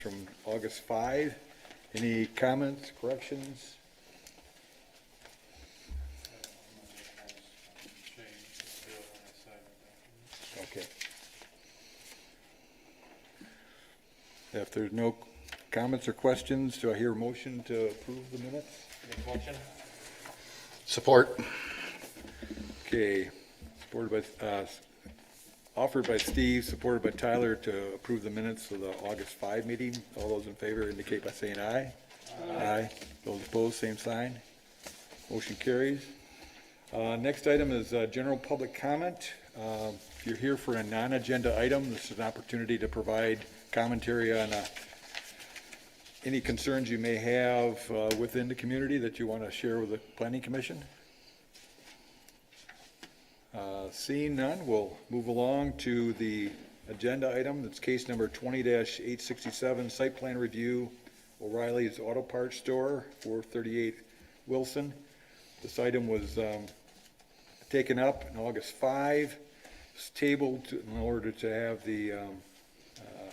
from August 5. Any comments, corrections? Okay. If there's no comments or questions, do I hear a motion to approve the minutes? Make motion. Support. Okay, supported by, offered by Steve, supported by Tyler to approve the minutes of the August 5 meeting. All those in favor indicate by saying aye. Aye. Those opposed, same sign. Motion carries. Next item is general public comment. If you're here for a non-agenda item, this is an opportunity to provide commentary on any concerns you may have within the community that you want to share with the Planning Commission. Seeing none, we'll move along to the agenda item. That's case number 20-867, site plan review, O'Reilly's Auto Parts Store, 438 Wilson. This item was taken up in August 5. It's tabled in order to have the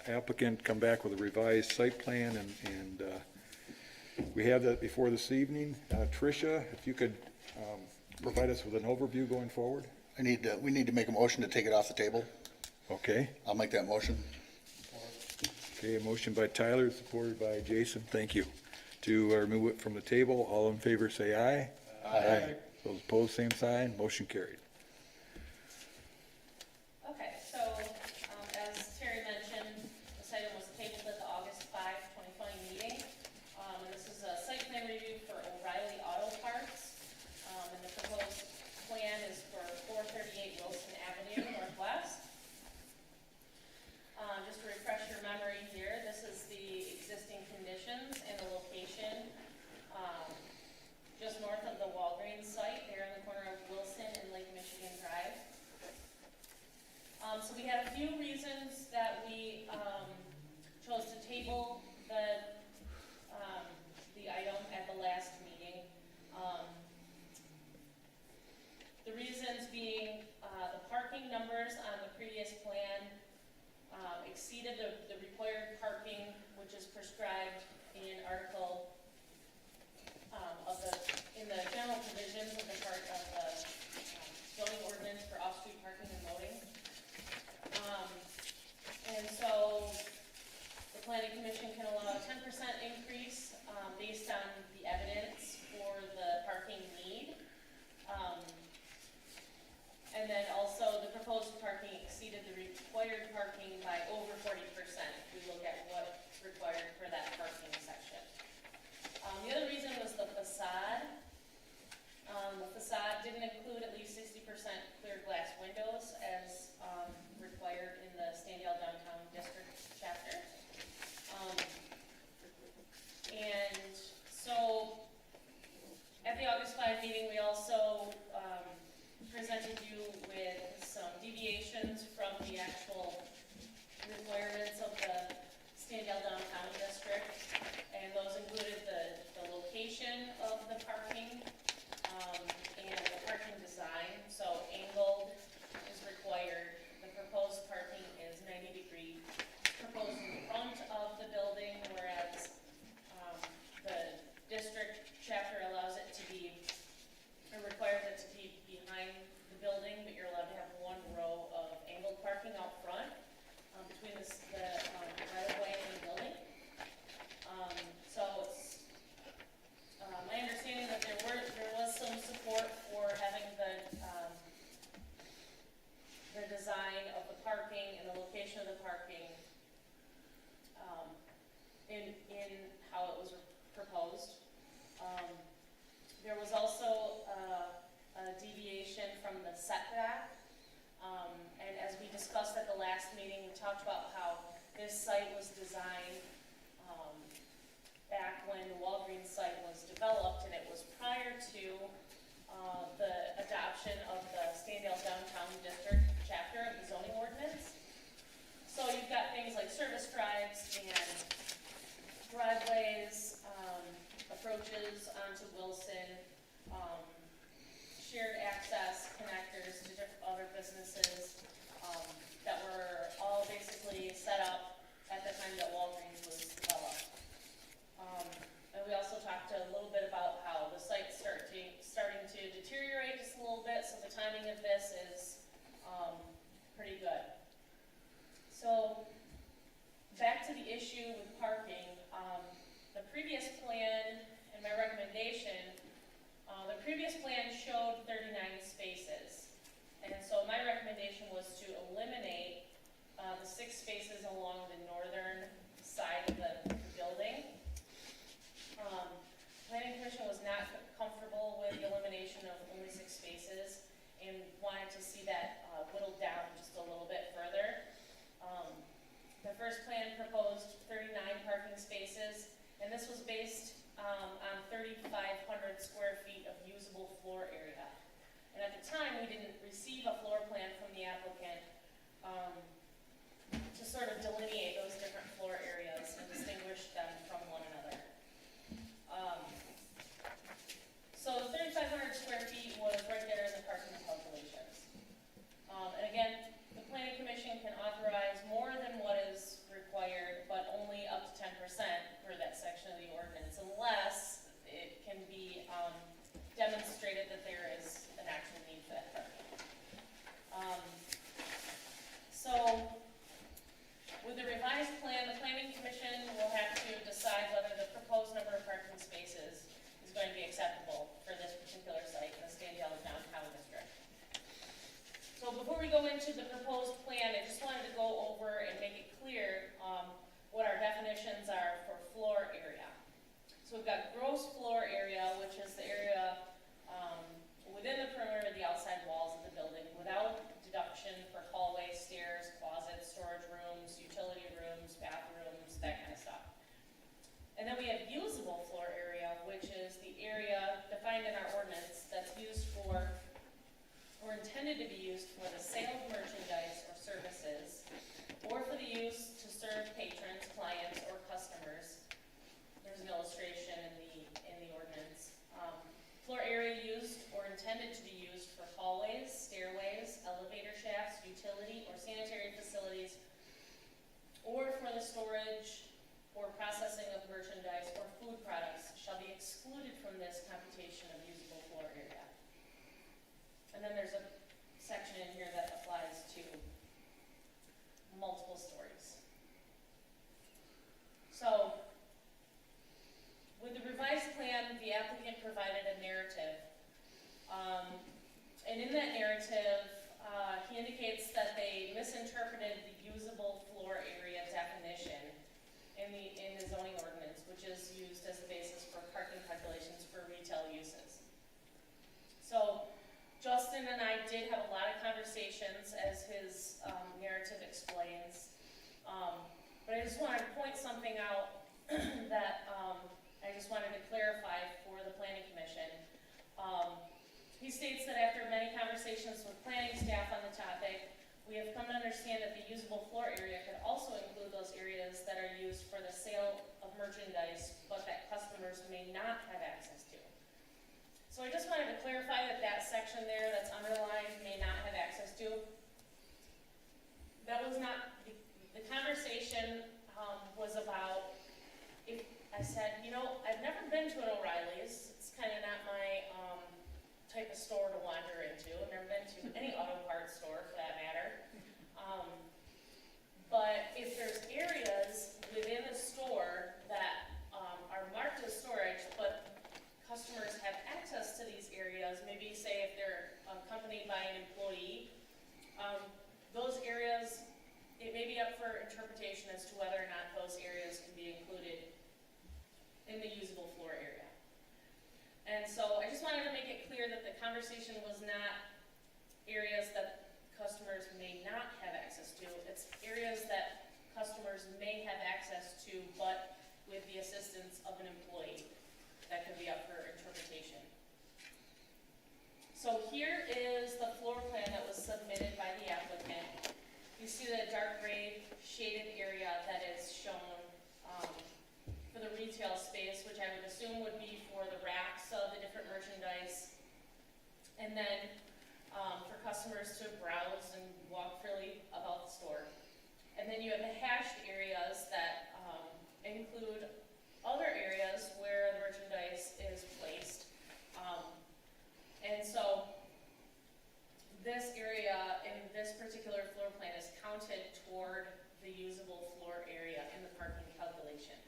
applicant come back with a revised site plan, and we have that before this evening. Tricia, if you could provide us with an overview going forward. We need to make a motion to take it off the table. Okay. I'll make that motion. Okay, a motion by Tyler, supported by Jason. Thank you. To remove it from the table, all in favor say aye. Aye. Those opposed, same sign. Motion carried. Okay, so as Terry mentioned, this item was tabled at the August 5, 2020 meeting. And this is a site plan review for O'Reilly Auto Parts. And the proposed plan is for 438 Wilson Avenue Northwest. Just to refresh your memory here, this is the existing conditions and the location just north of the Walgreens site, there in the corner of Wilson and Lake Michigan Drive. So we had a few reasons that we chose to table the item at the last meeting. The reasons being the parking numbers on the previous plan exceeded the required parking, which is prescribed in Article in the general provisions of the part of the zoning ordinance for off-street parking and loading. And so the Planning Commission can allow a 10% increase based on the evidence for the parking need. And then also the proposed parking exceeded the required parking by over 40% if we look at what's required for that parking section. The other reason was the facade. The facade didn't include at least 60% clear glass windows as required in the Standale Downtown District chapter. And so at the August 5 meeting, we also presented you with some deviations from the actual requirements of the Standale Downtown District, and those included the location of the parking and the parking design. So angled is required. The proposed parking is 90-degree, proposed in front of the building, whereas the district chapter allows it to be, or requires it to be behind the building, but you're allowed to have one row of angled parking out front between the right-of-way and the building. So it's my understanding that there was some support for having the design of the parking and the location of the parking in how it was proposed. There was also a deviation from the setback. And as we discussed at the last meeting, we talked about how this site was designed back when the Walgreens site was developed, and it was prior to the adoption of the Standale Downtown District chapter of the zoning ordinance. So you've got things like service drives and driveways, approaches onto Wilson, shared access connectors to other businesses that were all basically set up at the time that Walgreens previous plan and my recommendation, the previous plan showed 39 spaces. And so my recommendation was to eliminate the 6 spaces along the northern side of the building. Planning Commission was not comfortable with the elimination of only 6 spaces and wanted to see that whittled down just a little bit further. The first plan proposed 39 parking spaces, and this was based on 3,500 square feet of usable floor area. And at the time, we didn't receive a floor plan from the applicant to sort of delineate those different floor areas and distinguish them from one another. So the 3,500 square feet was right there in the parking calculations. And again, the Planning Commission can authorize more than what is required, but only up to 10% for that section of the ordinance, unless it can be demonstrated that there is an actual need for that parking. So, with the revised plan, the Planning Commission will have to decide whether the proposed number of parking spaces is going to be acceptable for this particular site in the Standale Downtown District. So before we go into the proposed plan, I just wanted to go over and make it clear what our definitions are for floor area. So we've got gross floor area, which is the area within the perimeter of the outside walls of the building without deduction for hallways, stairs, closets, storage rooms, utility rooms, bathrooms, that kind of stuff. And then we have usable floor area, which is the area defined in our ordinance that's used for or intended to be used for the sale of merchandise or services, or for the use to serve patrons, clients, or customers. There's an illustration in the ordinance. Floor area used or intended to be used for hallways, stairways, elevator shafts, utility or sanitary facilities, or for the storage or processing of merchandise or food products shall be excluded from this computation of usable floor area. And then there's a section in here that applies to multiple stories. So, with the revised plan, the applicant provided a narrative. And in that narrative, he indicates that they misinterpreted the usable floor area definition in the zoning ordinance, which is used as the basis for parking calculations for retail uses. So, Justin and I did have a lot of conversations, as his narrative explains. But I just wanted to point something out that I just wanted to clarify for the Planning Commission. He states that after many conversations with planning staff on the topic, we have come to understand that the usable floor area could also include those areas that are used for the sale of merchandise, but that customers may not have access to. So I just wanted to clarify that that section there that's underlined, may not have access to, that was not, the conversation was about, if I said, you know, I've never been to an O'Reilly's, it's kind of not my type of store to wander into. I've never been to any auto parts store for that matter. But if there's areas within the store that are marked as storage, but customers have access to these areas, maybe say if they're accompanied by an employee, those areas, it may be up for interpretation as to whether or not those areas can be included in the usable floor area. And so I just wanted to make it clear that the conversation was not areas that customers may not have access to. It's areas that customers may have access to, but with the assistance of an employee. That could be up for interpretation. So here is the floor plan that was submitted by the applicant. You see the dark gray shaded area that is shown for the retail space, which I would assume would be for the racks of the different merchandise. And then for customers to browse and walk freely about the store. And then you have the hashed areas that include other areas where the merchandise is placed. And so this area in this particular floor plan is counted toward the usable floor area in the parking calculation.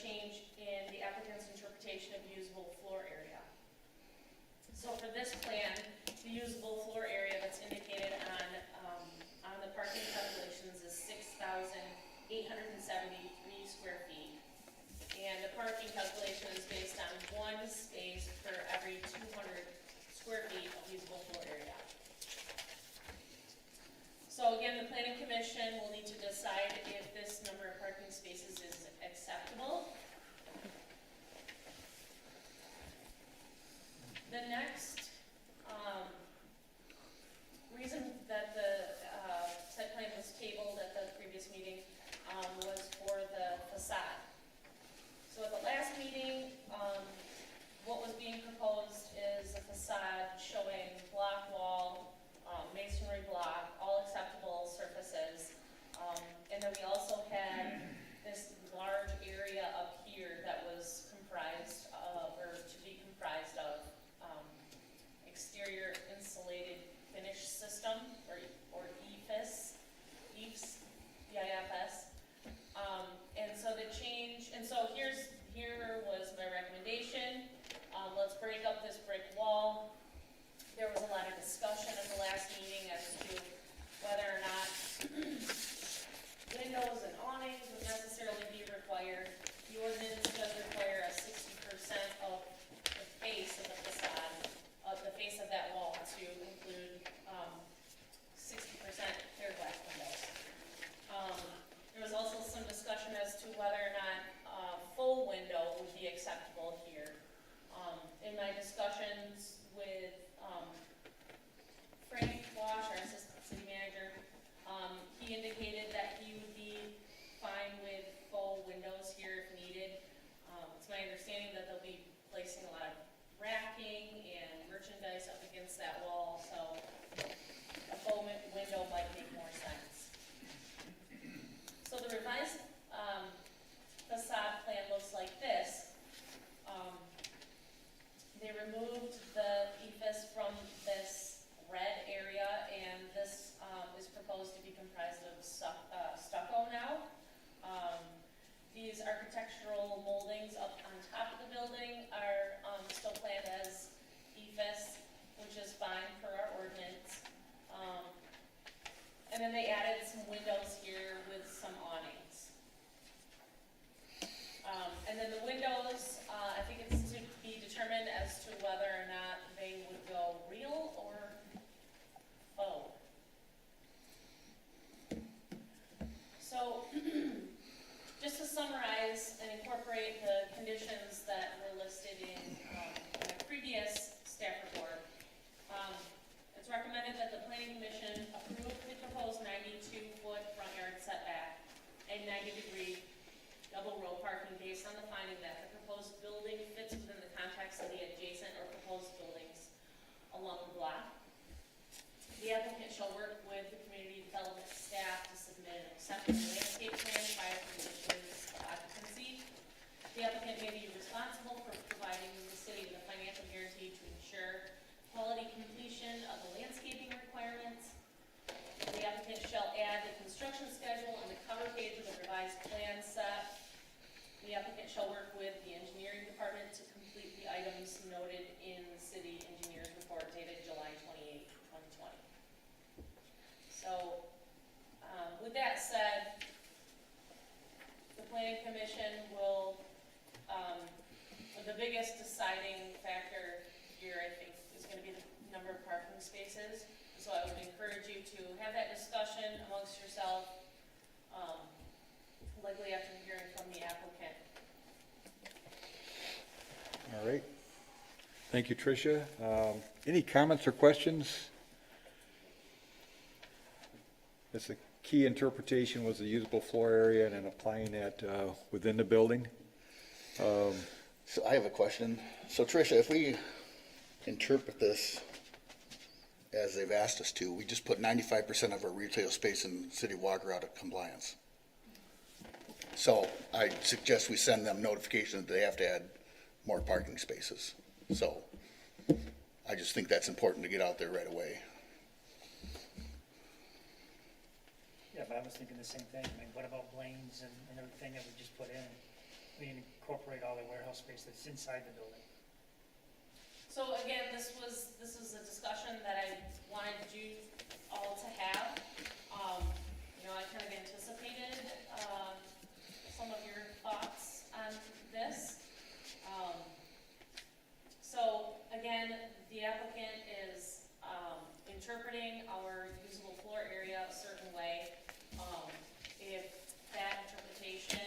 change in the applicant's interpretation of usable floor area. So for this plan, the usable floor area that's indicated on the parking calculations is 6,873 square feet. And the parking calculation is based on one space per every 200 square feet of usable floor area. So again, the planning commission will need to decide if this number of parking spaces is acceptable. The next reason that the site plan was tabled at the previous meeting was for the facade. So at the last meeting, what was being proposed is a facade showing block wall, masonry block, all acceptable surfaces. And then we also had this large area up here that was comprised of, or to be comprised of, exterior insulated finish system, or EIFS, EIFS. And so the change, and so here was my recommendation. Let's break up this brick wall. There was a lot of discussion at the last meeting as to whether or not windows and awnings would necessarily be required. The ordinance does require a 60% of the face of the facade, of the face of that wall, to include 60% clear glass windows. There was also some discussion as to whether or not full window would be acceptable here. In my discussions with Frank Wash, our assistant city manager, he indicated that he would be fine with full windows here if needed. It's my understanding that they'll be placing a lot of racking and merchandise up against that wall, so a full window might make more sense. So the revised facade plan looks like this. They removed the EIFS from this red area, and this is proposed to be comprised of stucco now. These architectural moldings up on top of the building are still planned as EIFS, which is fine for our ordinance. And then they added some windows here with some awnings. And then the windows, I think it's to be determined as to whether or not they would go real or faux. So, just to summarize and incorporate the conditions that were listed in the previous staff report, it's recommended that the planning commission approve the proposed 92-foot front yard setback and 90-degree double row parking based on the finding that the proposed building fits within the context of the adjacent or proposed buildings along the block. The applicant shall work with the community development staff to submit an acceptable landscape plan prior to the issuance of occupancy. The applicant may be responsible for providing the city with a financial guarantee to ensure quality completion of the landscaping requirements. The applicant shall add the construction schedule on the cover page of the revised plan set. The applicant shall work with the engineering department to complete the items noted in the city engineer's report dated July 28, 2020. So, with that said, the planning commission will, the biggest deciding factor here, I think, is going to be the number of parking spaces. So I would encourage you to have that discussion amongst yourself, likely after hearing from the applicant. All right. Thank you, Tricia. Any comments or questions? That's the key interpretation was the usable floor area and then applying that within the building. So I have a question. So Tricia, if we interpret this as they've asked us to, we just put 95% of our retail space in City Walker out of compliance. So I suggest we send them notification that they have to add more parking spaces. So I just think that's important to get out there right away. Yeah, but I was thinking the same thing. I mean, what about Blaine's and everything that we just put in? we incorporate all the warehouse space that's inside the building. So again, this is a discussion that I wanted you all to have. You know, I kind of anticipated, some of your thoughts on this. So again, the applicant is, interpreting our usable floor area a certain way. If that interpretation,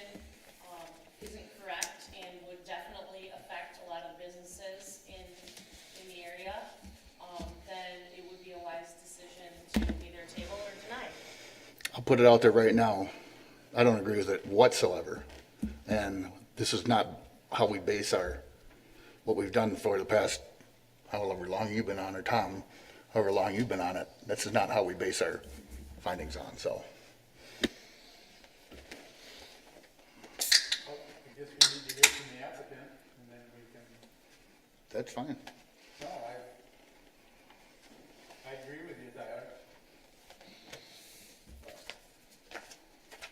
isn't correct and would definitely affect a lot of businesses in the area, then it would be a wise decision to either table or deny. I'll put it out there right now. I don't agree with it whatsoever. And this is not how we base what we've done for the past, however long you've been on, or Tom, however long you've been on it. This is not how we base our findings on, so. Well, I guess we need to hear from the applicant, and then we can, That's fine. no, I agree with you there.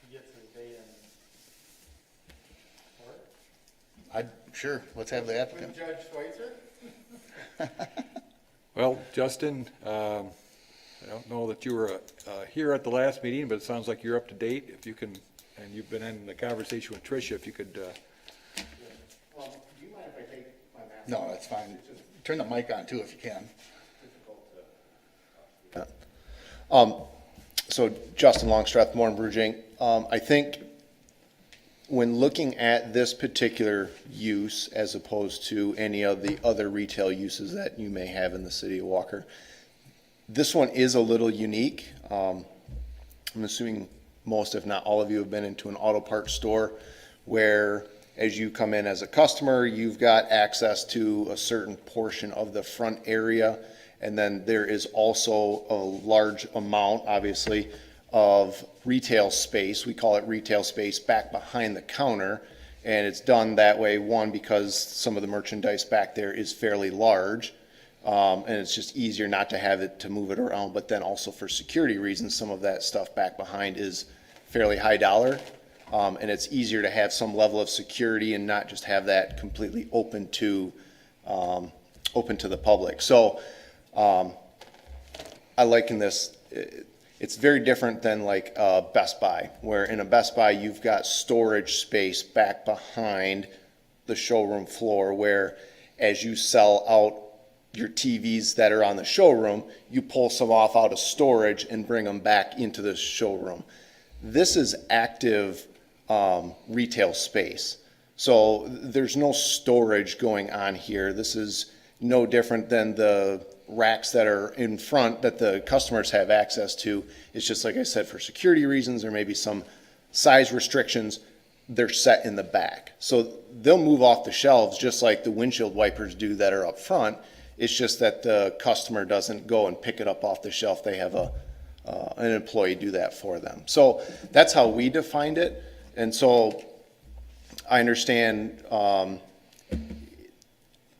He gets his day in court. Sure, let's have the applicant. Judge Schweitzer? Well, Justin, I don't know that you were here at the last meeting, but it sounds like you're up to date. If you can, and you've been in the conversation with Tricia, if you could, Do you mind if I take my mask? No, that's fine. Turn the mic on too if you can. So Justin Longstreth, more in Bruggink. I think when looking at this particular use as opposed to any of the other retail uses that you may have in the city of Walker, this one is a little unique. I'm assuming most, if not all of you, have been into an auto parts store where as you come in as a customer, you've got access to a certain portion of the front area. And then there is also a large amount, obviously, of retail space. We call it retail space back behind the counter. And it's done that way, one, because some of the merchandise back there is fairly large. And it's just easier not to have it to move it around. But then also for security reasons, some of that stuff back behind is fairly high dollar. And it's easier to have some level of security and not just have that completely open to the public. So I liken this. It's very different than like Best Buy, where in a Best Buy you've got storage space back behind the showroom floor, where as you sell out your TVs that are on the showroom, you pull some off out of storage and bring them back into the showroom. This is active retail space. So there's no storage going on here. This is no different than the racks that are in front that the customers have access to. It's just like I said, for security reasons or maybe some size restrictions, they're set in the back. So they'll move off the shelves just like the windshield wipers do that are up front. It's just that the customer doesn't go and pick it up off the shelf. They have an employee do that for them. So that's how we defined it. And so I understand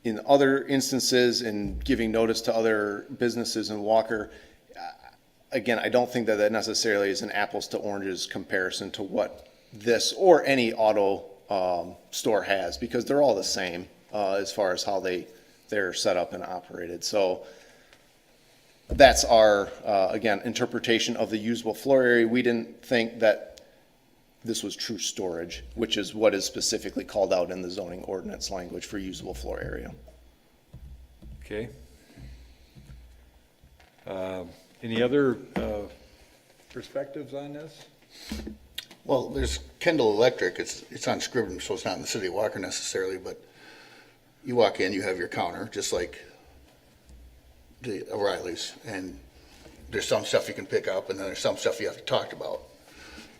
in other instances in giving notice to other businesses in Walker, again, I don't think that that necessarily is an apples to oranges comparison to what this or any auto store has, because they're all the same as far as how they're set up and operated. So that's our, again, interpretation of the usable floor area. We didn't think that this was true storage, which is what is specifically called out in the zoning ordinance language for usable floor area. Okay. Any other perspectives on this? Well, there's Kendall Electric. It's on Scribner, so it's not in the city of Walker necessarily, but you walk in, you have your counter, just like the O'Reilly's, and there's some stuff you can pick up, and then there's some stuff you have to talk about.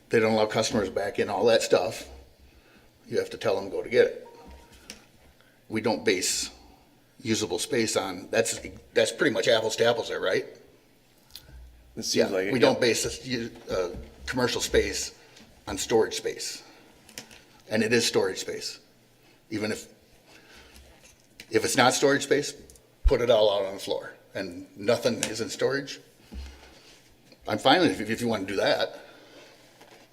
They don't allow customers back in, all that stuff. You have to tell them, go to get it. We don't base usable space on, that's pretty much apples to apples there, right? It seems like it, We don't base this commercial space on storage space. And it is storage space. Even if it's not storage space, put it all out on the floor and nothing is in storage. I'm fine if you want to do that.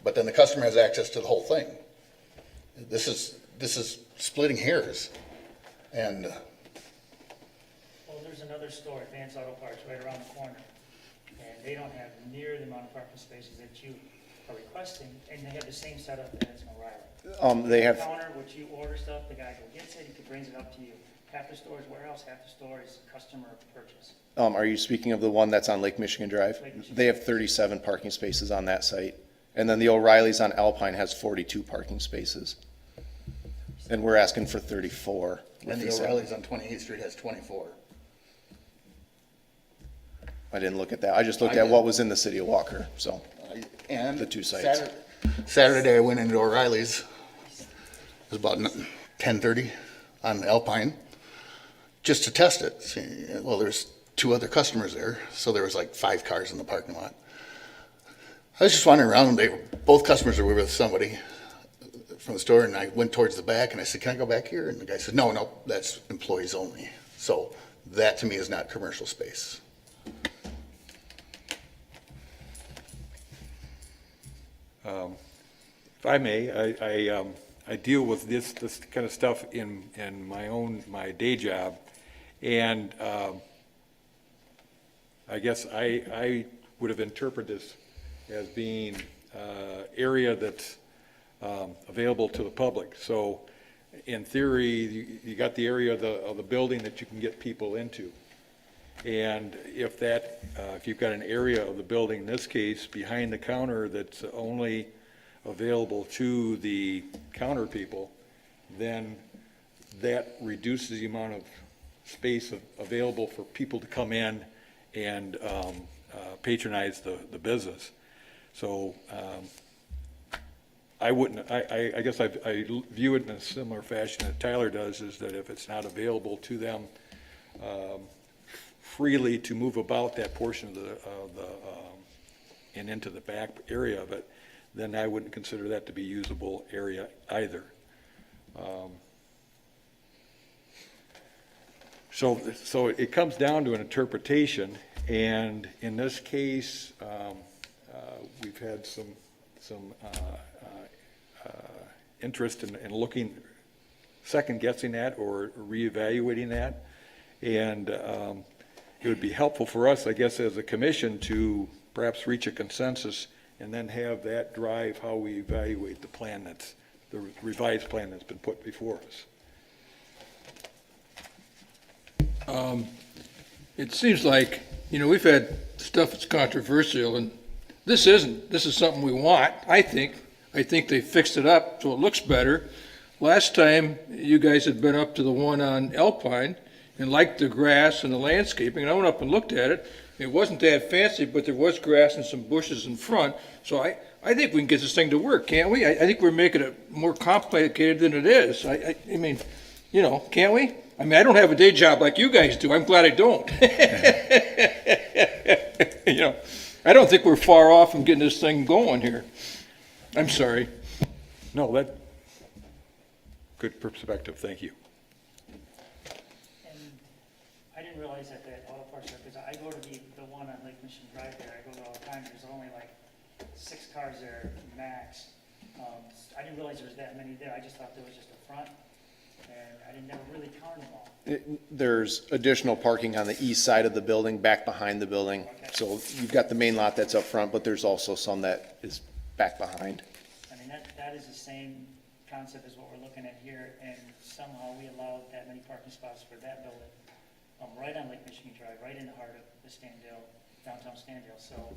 But then the customer has access to the whole thing. This this is splitting hairs. And, Well, there's another store, Advanced Auto Parts, right around the corner, and they don't have near the amount of parking spaces that you are requesting, and they have the same setup as O'Reilly. They have, Counter, what you order stuff, the guy go gets it, he brings it up to you. Half the store is warehouse, half the store is customer purchase. are you speaking of the one that's on Lake Michigan Drive? Lake Michigan. They have 37 parking spaces on that site. And then the O'Reilly's on Alpine has 42 parking spaces. And we're asking for 34. with and the these. O'Reilly's on 28th Street has 24. I didn't look at that. I just looked I at did. what was in the city of Walker, so. And The two sites. Saturday I went into O'Reilly's. It was about 10:30 on Alpine, just to test it. See, well, there's 2 other customers there, so there was like 5 cars in the parking lot. I was just wandering around, and both customers were with somebody from the store, and I went towards the back, and I said, "Can I go back here?" And the guy said, "No, that's employees only." So that to me is not commercial space. If I may, I deal with this kind of stuff in my day job, and I guess I would have interpreted this as being area that's available to the public. So in theory, you got the area of the building that you can get people into. And if you've got an area of the building, in this case, behind the counter that's only available to the counter people, then that reduces the amount of space available for people to come in and patronize the business. So I guess I view it in a similar fashion that Tyler does, is that if it's not available to them freely to move about that portion of the and into the back area of it, then I wouldn't consider that to be usable area either. So it comes down to an interpretation, and in this case, we've had some interest in looking, second guessing that or reevaluating that, and it would be helpful for us, I guess, as a commission to perhaps reach a consensus and then have that drive how we evaluate the plan the revised plan that's been put before us. It seems like, we've had stuff that's controversial, and this isn't. This is something we want, I think. I think they fixed it up so it looks better. Last time, you guys had been up to the one on Alpine and liked the grass and the landscaping, and I went up and looked at it. It wasn't that fancy, but there was grass and some bushes in front, so I think we can get this thing to work, can't we? I think we're making it more complicated than it is. I mean, can't we? I mean, I don't have a day job like you guys do. I'm glad I don't. I don't think we're far off from getting this thing going here. I'm sorry. No, that, good perspective, thank you. And I didn't realize that auto parts there, because I go to the one on Lake Michigan Drive there, I go there all the time, there's only like 6 cars there max. I didn't realize there was that many there, I just thought there was just a front, and I didn't never really count them all. There's additional parking on the east side of the building, back behind the building. Okay. So you've got the main lot that's up front, but there's also some that is back behind. I mean, that is the same concept as what we're looking at here, and somehow we allowed that many parking spots for that building, right on Lake Michigan Drive, right in the heart of the downtown Standale. So,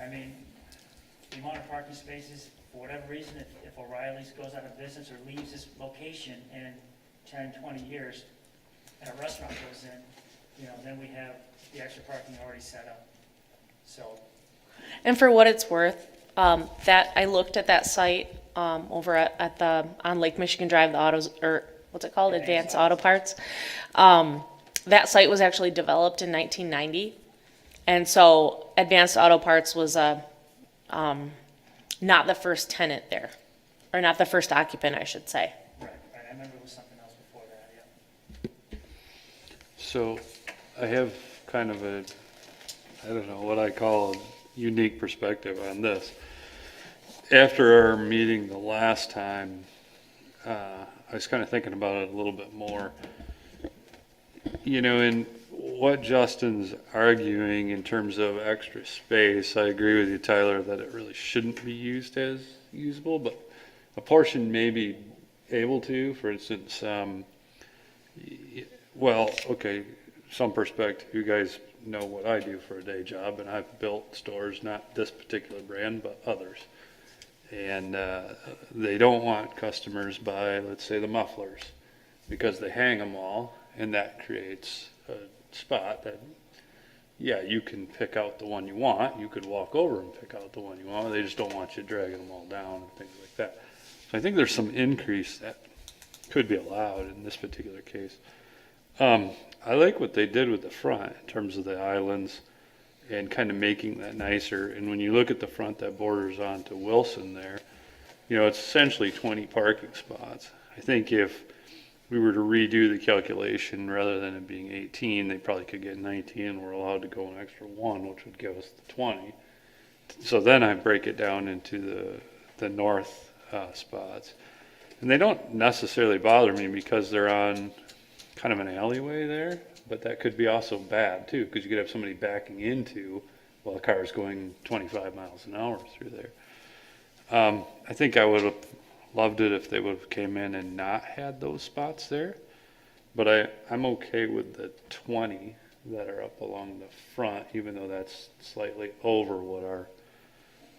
I mean, the amount of parking spaces, for whatever reason, if O'Reilly's goes out of business or leaves this location in 10, 20 years, and a restaurant goes in, then we have the extra parking already set up. So, And for what it's worth, that I looked at that site over at on Lake Michigan Drive, the autos, or what's it called, Advanced Auto Parts. That site was actually developed in 1990, and so Advanced Auto Parts was not the first tenant there, or not the first occupant, I should say. right, I remember it was something else before that, yeah. So I have kind of I don't know what I call a unique perspective on this. After our meeting the last time, I was kind of thinking about it a little bit more. You know, in what Justin's arguing in terms of extra space, I agree with you, Tyler, that it really shouldn't be used as usable, but a portion may be able to. For instance, well, okay, some perspective, you guys know what I do for a day job, and I've built stores, not this particular brand, but others. And they don't want customers buy, let's say, the mufflers, because they hang them all, and that creates a spot that, yeah, you can pick out the one you want. You could walk over and pick out the one you want. They just don't want you dragging them all down and things like that. So I think there's some increase that could be allowed in this particular case. I like what they did with the front in terms of the islands and kind of making that nicer. And when you look at the front that borders onto Wilson there, you know, it's essentially 20 parking spots. I think if we were to redo the calculation, rather than it being 18, they probably could get 19, and we're allowed to go an extra 1, which would give us the 20. So then I break it down into the north spots. And they don't necessarily bother me because they're on kind of an alleyway there, but that could be also bad too, because you could have somebody backing into while the car is going 25 miles an hour through there. I think I would have loved it if they would have came in and not had those spots there, but I'm okay with the 20 that are up along the front, even though that's slightly over what our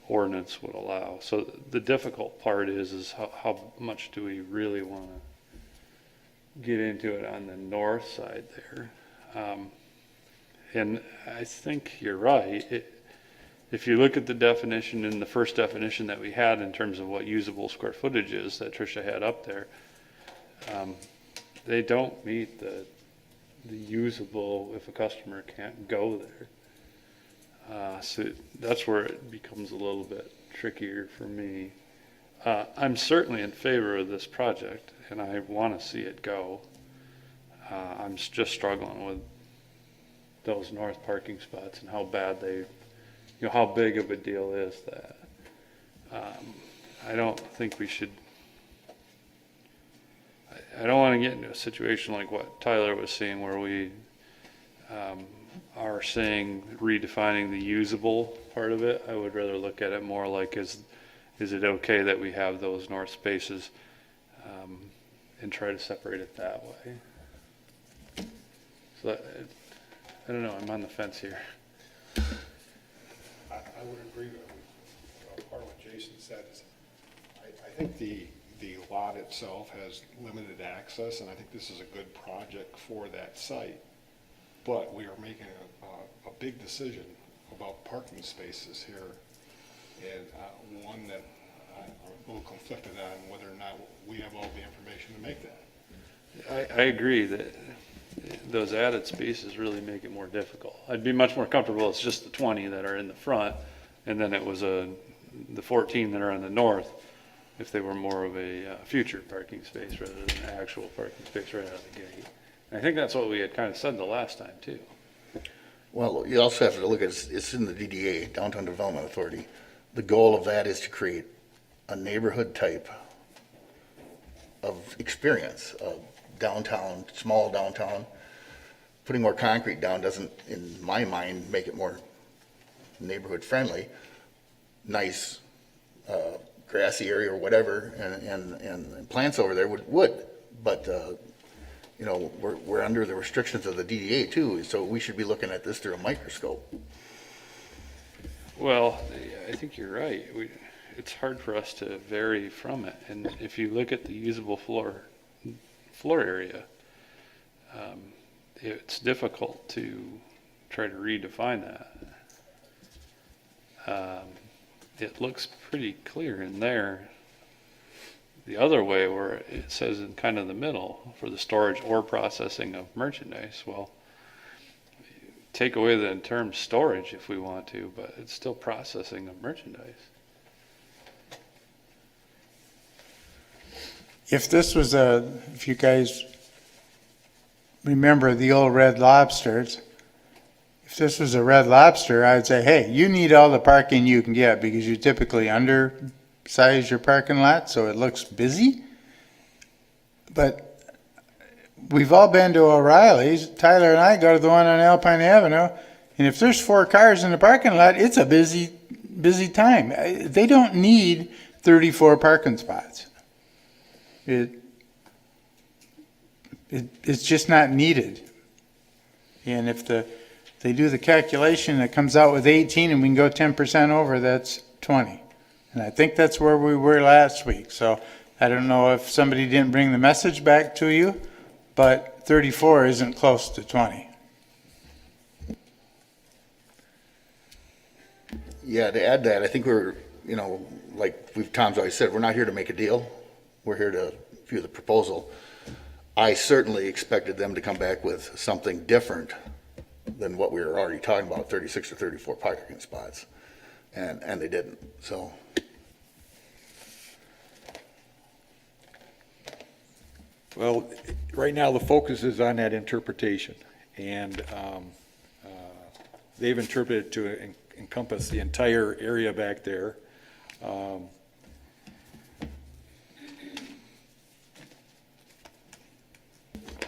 ordinance would allow. So the difficult part is how much do we really want to get into it on the north side there. And I think you're right. If you look at the definition in the first definition that we had in terms of what usable square footage is that Tricia had up there, they don't meet the usable if a customer can't go there. So that's where it becomes a little bit trickier for me. I'm certainly in favor of this project, and I want to see it go. I'm just struggling with those north parking spots and how bad how big of a deal is that. I don't think we should, I don't want to get into a situation like what Tyler was saying where we are saying redefining the usable part of it. I would rather look at it more like is it okay that we have those north spaces and try to separate it that way. So I don't know, I'm on the fence here. I would agree with part of what Jason said. Is I think the lot itself has limited access, and I think this is a good project for that site. But we are making a big decision about parking spaces here, and one that I'm a little conflicted on whether or not we have all the information to make that. I agree that those added spaces really make it more difficult. I'd be much more comfortable it's just the 20 that are in the front, and then it was the 14 that are on the north, if they were more of a future parking space rather than an actual parking space right out of the gate. And I think that's what we had kind of said the last time too. Well, you also have to look at, it's in the DDA, Downtown Development Authority. The goal of that is to create a neighborhood type of experience, downtown, small downtown. Putting more concrete down doesn't, in my mind, make it more neighborhood friendly. Nice grassy area or whatever, and plants over there would. But we're under the restrictions of the DDA too, so we should be looking at this through a microscope. Well, I think you're right. It's hard for us to vary from it. And if you look at the usable floor area, it's difficult to try to redefine that. It looks pretty clear in there. The other way where it says in kind of the middle for the storage or processing of merchandise, well, take away the term storage if we want to, but it's still processing of merchandise. If you guys remember the old Red Lobsters, if this was a Red Lobster, I would say, hey, you need all the parking you can get because you typically undersize your parking lot so it looks busy. but we've all been to O'Reilly's. Tyler and I go to the one on Alpine Avenue, and if there's 4 cars in the parking lot, it's a busy time. They don't need 34 parking spots. It's just not needed. And if they do the calculation, it comes out with 18 and we can go 10% over, that's 20. And I think that's where we were last week. So I don't know if somebody didn't bring the message back to you, but 34 isn't close to 20. Yeah, to add that, I think we're, like Tom's always said, we're not here to make a deal. We're here to view the proposal. I certainly expected them to come back with something different than what we were already talking about, 36 or 34 parking spots. And they didn't, so. Well, right now, the focus is on that interpretation, and they've interpreted to encompass the entire area back there.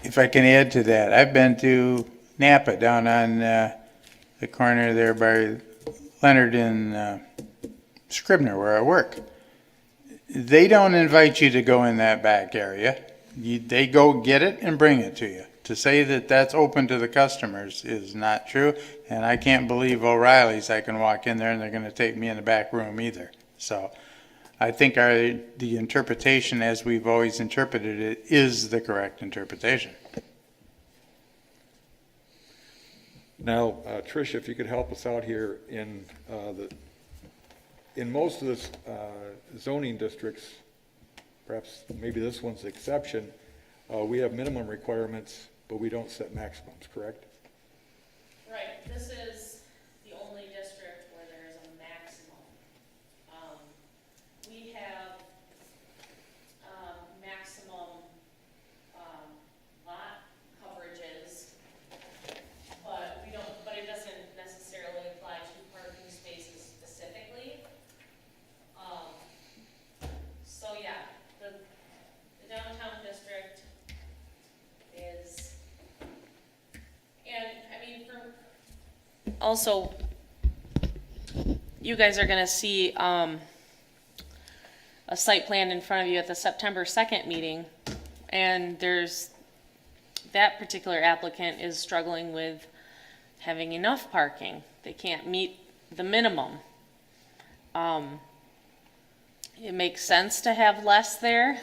If I can add to that, I've been to Napa down on the corner there by Leonard and Scribner where I work. They don't invite you to go in that back area. They go get it and bring it to you. To say that that's open to the customers is not true, and I can't believe O'Reilly's I can walk in there and they're going to take me in the back room either. So I think the interpretation as we've always interpreted it is the correct interpretation. Now, Tricia, if you could help us out here in most of the zoning districts, perhaps maybe this one's the exception, we have minimum requirements, but we don't set maximums, correct? Right, this is the only district where there is a maximum. We have, maximum, lot coverages, but it doesn't necessarily apply to parking spaces specifically. So yeah, the downtown district is, and I mean, also, you guys are gonna see, a site plan in front of you at the September 2nd meeting, and that particular applicant is struggling with having enough parking. They can't meet the minimum. It makes sense to have less there.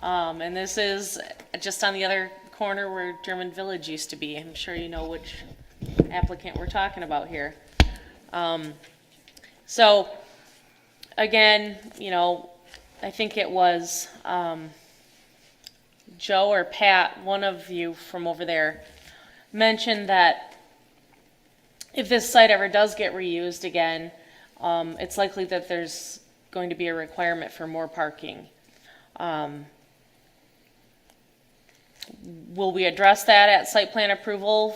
And this is just on the other corner where German Village used to be. I'm sure you know which applicant we're talking about here. So again, I think it was Joe or Pat, one of you from over there, mentioned that if this site ever does get reused again, it's likely that there's going to be a requirement for more parking. Will we address that at site plan approval?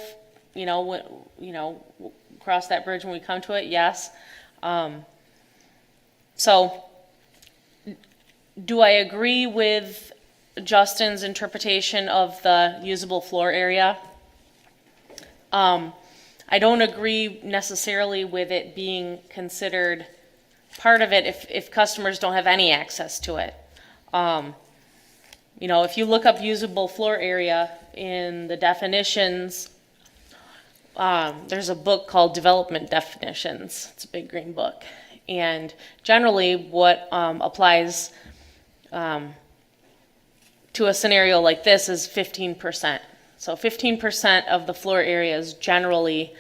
Cross that bridge when we come to it? Yes. So, do I agree with Justin's interpretation of the usable floor area? I don't agree necessarily with it being considered part of it if customers don't have any access to it. If you look up usable floor area in the definitions, there's a book called Development Definitions. It's a big green book. And generally what applies to a scenario like this is 15%. So 15% of the floor area is generally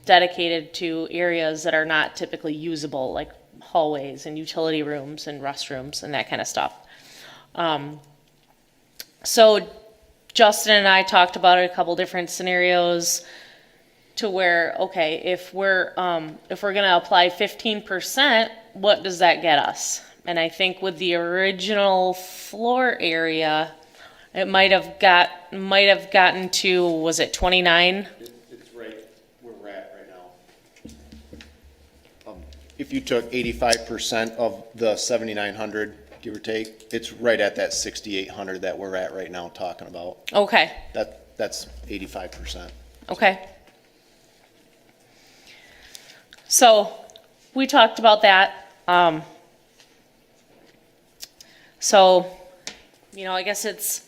dedicated to areas that are not typically usable, like hallways and utility rooms and restrooms and that kind of stuff. So Justin and I talked about a couple different scenarios to where, okay, if we're gonna apply 15%, what does that get us? And I think with the original floor area, it might have gotten to, was it 29? It's right where we're at right now. If you took 85% of the 7,900 give or take. It's right at that 6,800 that we're at right now talking about. Okay, That's 85%. okay. So, we talked about that. So, I guess it's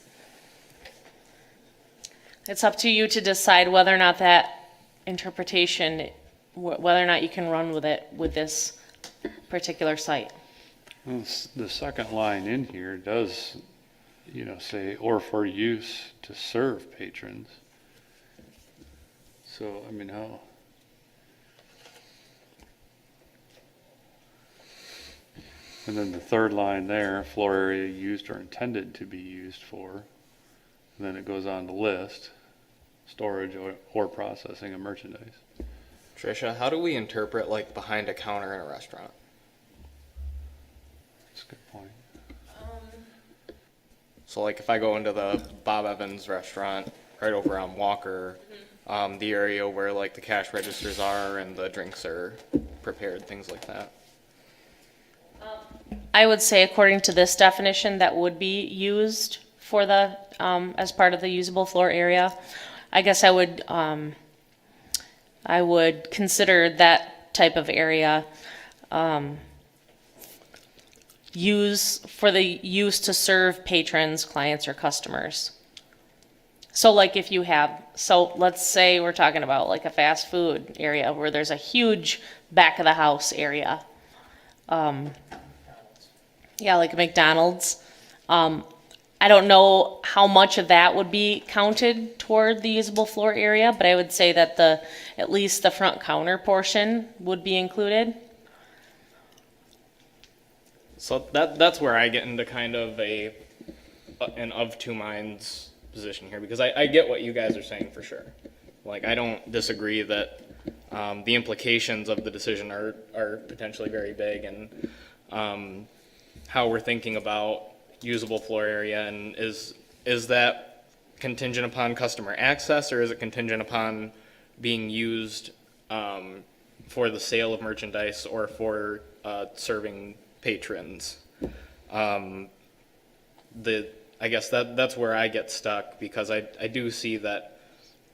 up to you to decide whether or not that interpretation, whether or not you can run with it with this particular site. The second line in here does, say, or for use to serve patrons. So, I mean, how? And then the third line there, floor area used or intended to be used for. And then it goes on to list storage or processing of merchandise. Tricia, how do we interpret like behind a counter in a restaurant? That's a good point. So like if I go into the Bob Evans restaurant right over on Walker, the area where like the cash registers are and the drinks are prepared, things like that. I would say according to this definition, that would be used for the, as part of the usable floor area. I guess I would consider that type of area, use to serve patrons, clients, or customers. So like if you have, so let's say we're talking about like a fast food area where there's a huge back of the house area. Yeah, like a McDonald's. I don't know how much of that would be counted toward the usable floor area, but I would say that at least the front counter portion would be included. So that's where I get into kind of an of two minds position here, because I get what you guys are saying for sure. Like I don't disagree that the implications of the decision are potentially very big, and how we're thinking about usable floor area, and is that contingent upon customer access, or is it contingent upon being used for the sale of merchandise or for serving patrons? I guess that's where I get stuck, because I do see that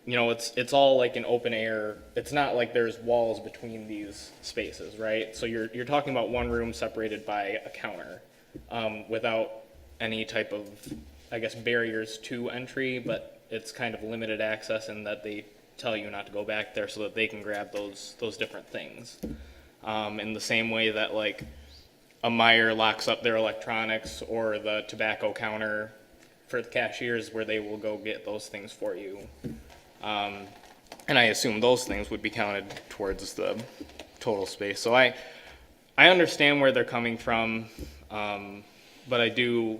it's all like an open air. It's not like there's walls between these spaces, right? So you're talking about one room separated by a counter, without any type of, I guess, barriers to entry, but it's kind of limited access in that they tell you not to go back there so that they can grab those different things. In the same way that like a Meijer locks up their electronics, or the tobacco counter for the cashiers where they will go get those things for you. And I assume those things would be counted towards the total space. So I understand where they're coming from, but I do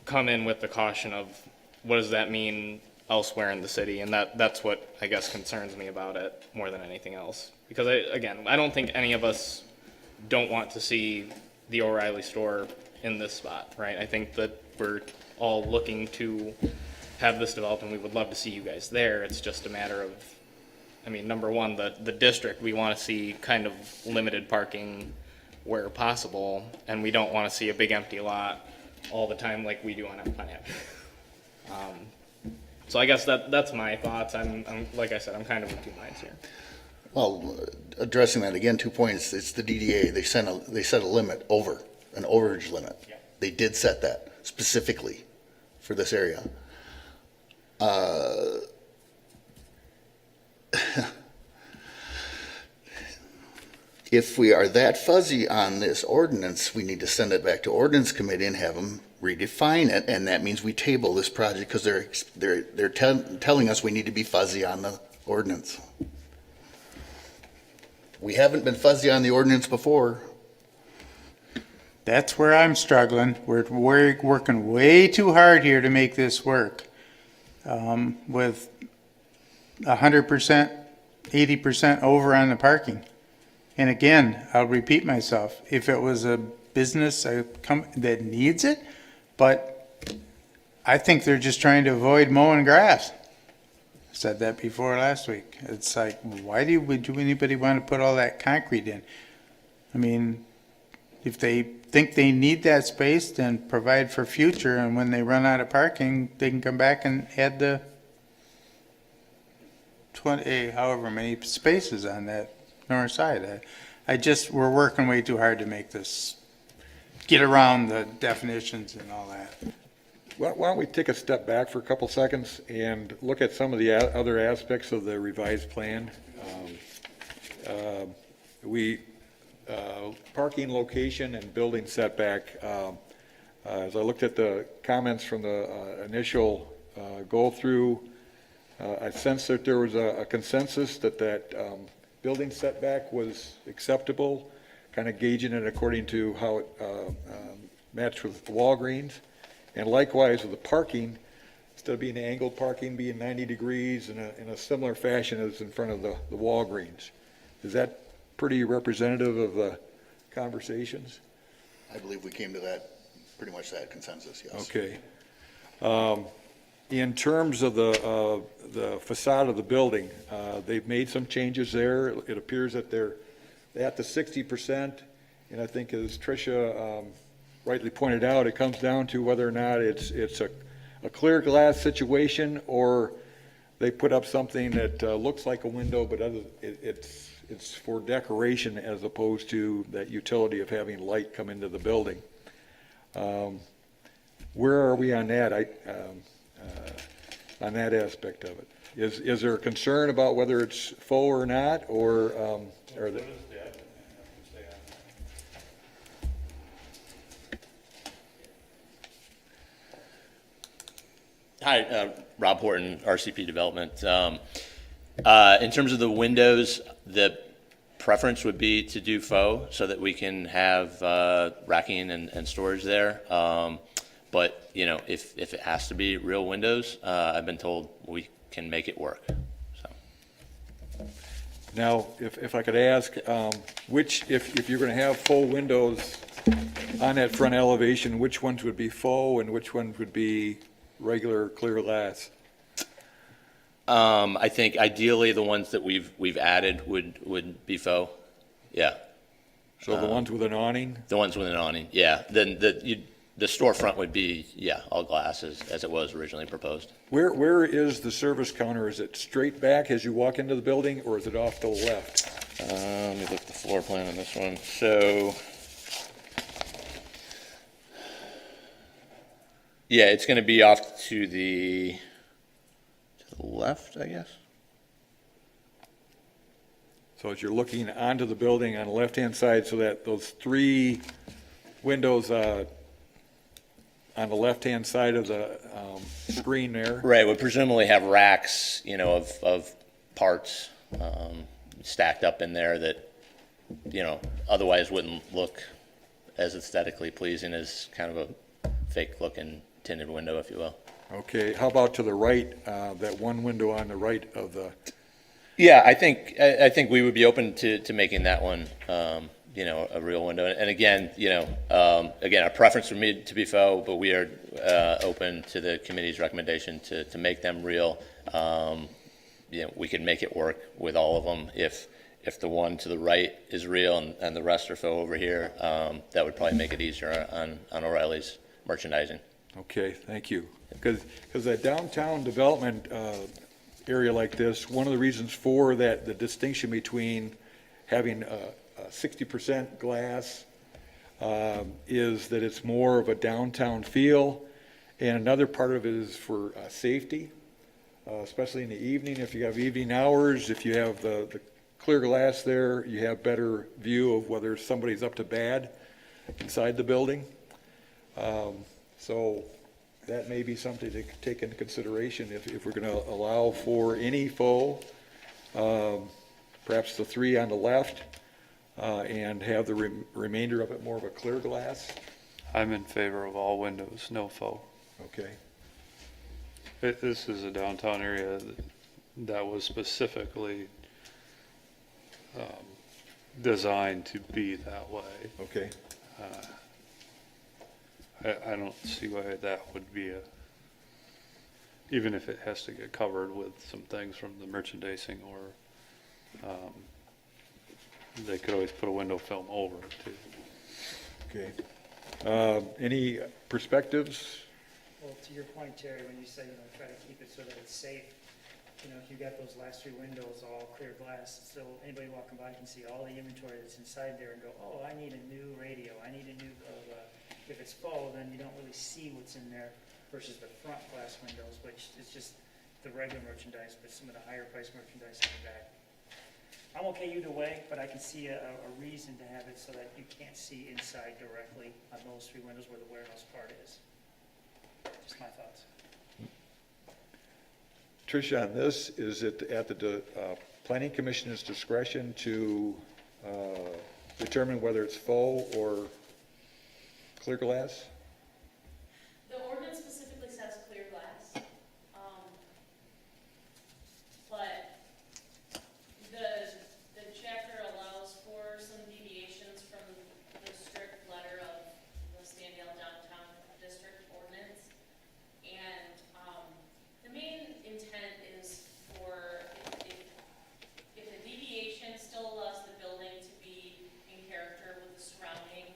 come in with the caution of what does that mean elsewhere in the city, and that's what I guess concerns me about it more than anything else. Because I don't think any of us don't want to see the O'Reilly store in this spot, right? I think that we're all looking to have this developed, and we would love to see you guys there. It's just a matter of, number one, the district, we want to see kind of limited parking where possible, and we don't want to see a big empty lot all the time like we do on Avenue. So I guess that's my thoughts. I'm like I said, I'm kind of in two minds here. Well, addressing that again, 2 points. It's the DDA. They set a limit an overage limit. Yeah. They did set that specifically for this area. If we are that fuzzy on this ordinance, we need to send it back to ordinance committee and have them redefine it, and that means we table this project because they're telling us we need to be fuzzy on the ordinance. We haven't been fuzzy on the ordinance before. That's where I'm struggling. We're working way too hard here to make this work. With 100%, 80% over on the parking. And again, I'll repeat myself, if it was a business that needs it, but I think they're just trying to avoid mowing grass. Said that before last week. It's like, why would anybody want to put all that concrete in? if they think they need that space, then provide for future, and when they run out of parking, they can come back and add the 20, however many spaces on that north side. We're working way too hard to make this, get around the definitions and all that. Why don't we take a step back for a couple seconds and look at some of the other aspects of the revised plan? Parking location and building setback. As I looked at the comments from the initial go-through, I sensed that there was a consensus that building setback was acceptable, kind of gauging it according to how it matched with Walgreens. And likewise with the parking, instead of being angled parking, being 90 degrees in a similar fashion as in front of the Walgreens. Is that pretty representative of the conversations? I believe we came to that, pretty much that consensus, yes. Okay. In terms of the facade of the building, they've made some changes there. It appears that they're at the 60%, and I think as Tricia rightly pointed out, it comes down to whether or not it's a clear glass situation, or they put up something that looks like a window, but it's for decoration as opposed to that utility of having light come into the building. Where are we on that? On that aspect of it, is there a concern about whether it's faux or not, or the, Hi, Rob Horton, RCP Development. In terms of the windows, the preference would be to do faux so that we can have racking and storage there. But, you know, if it has to be real windows, I've been told we can make it work. So. now, if I could ask, if you're going to have faux windows on that front elevation, which ones would be faux and which ones would be regular clear glass? I think ideally the ones that we've added would be faux. Yeah. So the ones with an awning? The ones with an awning, yeah. Then the storefront would be, yeah, all glass as it was originally proposed. Where is the service counter? Is it straight back as you walk into the building, or is it off to the left? Let me look at the floor plan on this one. So, yeah, it's going to be off to the left, I guess. So as you're looking onto the building on the left-hand side, so that those three windows on the left-hand side of the screen there. Right, would presumably have racks, you know, of parts stacked up in there that, you know, otherwise wouldn't look as aesthetically pleasing as kind of a fake-looking tinted window, if you will. Okay, how about to the right, that one window on the right of the, Yeah, I think we would be open to making that one, you know, a real window. And again, you know, again, our preference would be to be faux, but we are open to the committee's recommendation to make them real. You know, we could make it work with all of them. If the one to the right is real and the rest are faux over here, that would probably make it easier on O'Reilly's merchandising. okay, thank you. Because that downtown development area like this, one of the reasons for that, the distinction between having a 60% glass is that it's more of a downtown feel, and another part of it is for safety, especially in the evening. If you have evening hours, if you have the clear glass there, you have better view of whether somebody's up to bad inside the building. So that may be something to take into consideration if we're going to allow for any faux, perhaps the three on the left, and have the remainder of it more of a clear glass. I'm in favor of all windows, no faux. Okay. This is a downtown area that was specifically designed to be that way. Okay. I don't see why that would be even if it has to get covered with some things from the merchandising, or they could always put a window film over it too. Okay. Any perspectives? Well, to your point, Terry, when you say, try to keep it so that it's safe, if you got those last three windows all clear glass, so anybody walking by can see all the inventory that's inside there and go, oh, I need a new radio, I need a new, if it's full, then you don't really see what's in there versus the front glass windows, which is just the regular merchandise, but some of the higher price merchandise in the back. I'm okay either way, but I can see a reason to have it so that you can't see inside directly on those three windows where the warehouse part is. Just my thoughts. Tricia, on this, is it at the planning commission's discretion to determine whether it's faux or clear glass? The ordinance specifically says clear glass. But the chapter allows for some deviations from the strict letter of the Standale Downtown District Ordinance. And, the main intent is for, if the deviation still allows the building to be in character with the surrounding,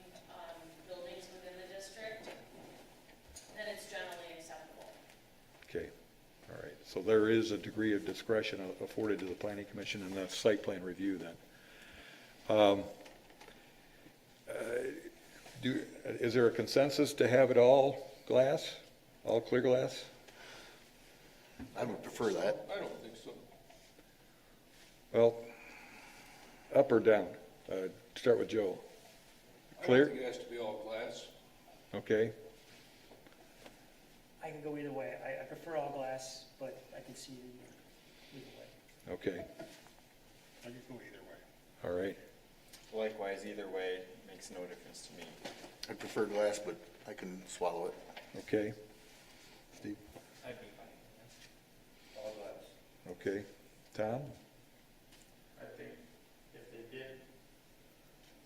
buildings within the district, then it's generally acceptable. Okay, all right. So there is a degree of discretion afforded to the planning commission in the site plan review then. Is there a consensus to have it all glass, all clear glass? I would prefer that. I don't think so. Well, up or down? Start with Joe. I Clear? don't think it has to be all glass. Okay, I can go either way. I prefer all glass, but I can see either way. okay, I could go either way. all right. Likewise, either way makes no difference to me. I prefer glass, but I can swallow it. Okay. Steve? I'd be fine. All glass. Okay. Tom? I think if they did,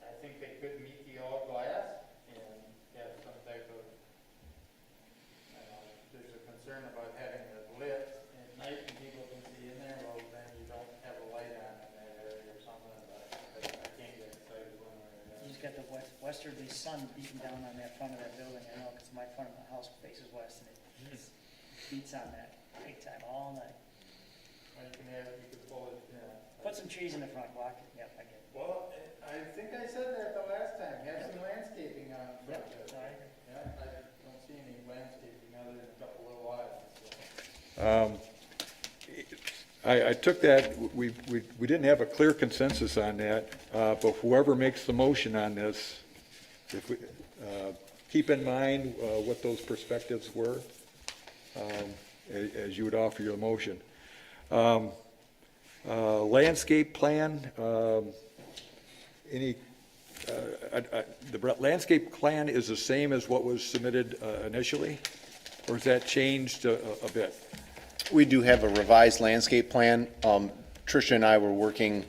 I think they could meet the all glass and have some type of, there's a concern about having it lit at night and people can see in there, well, then you don't have a light on in that area or something, but I can't get excited one way or the You other. just got the westerly sun beating down on that front of that building. I know, because my front of the house faces west, and it just beats on that big time all night. Well, you could pull it, Put some trees in the front, block it. Yep, I get it. Well, I think I said that the last time, have some landscaping on it. Yep, so I agree. Yeah, I don't see any landscaping other than a couple little islands, so. I took that, we didn't have a clear consensus on that, but whoever makes the motion on this, if we, keep in mind what those perspectives were as you would offer your motion. Landscape plan, the landscape plan is the same as what was submitted initially, or has that changed a bit? We do have a revised landscape plan. Tricia and I were working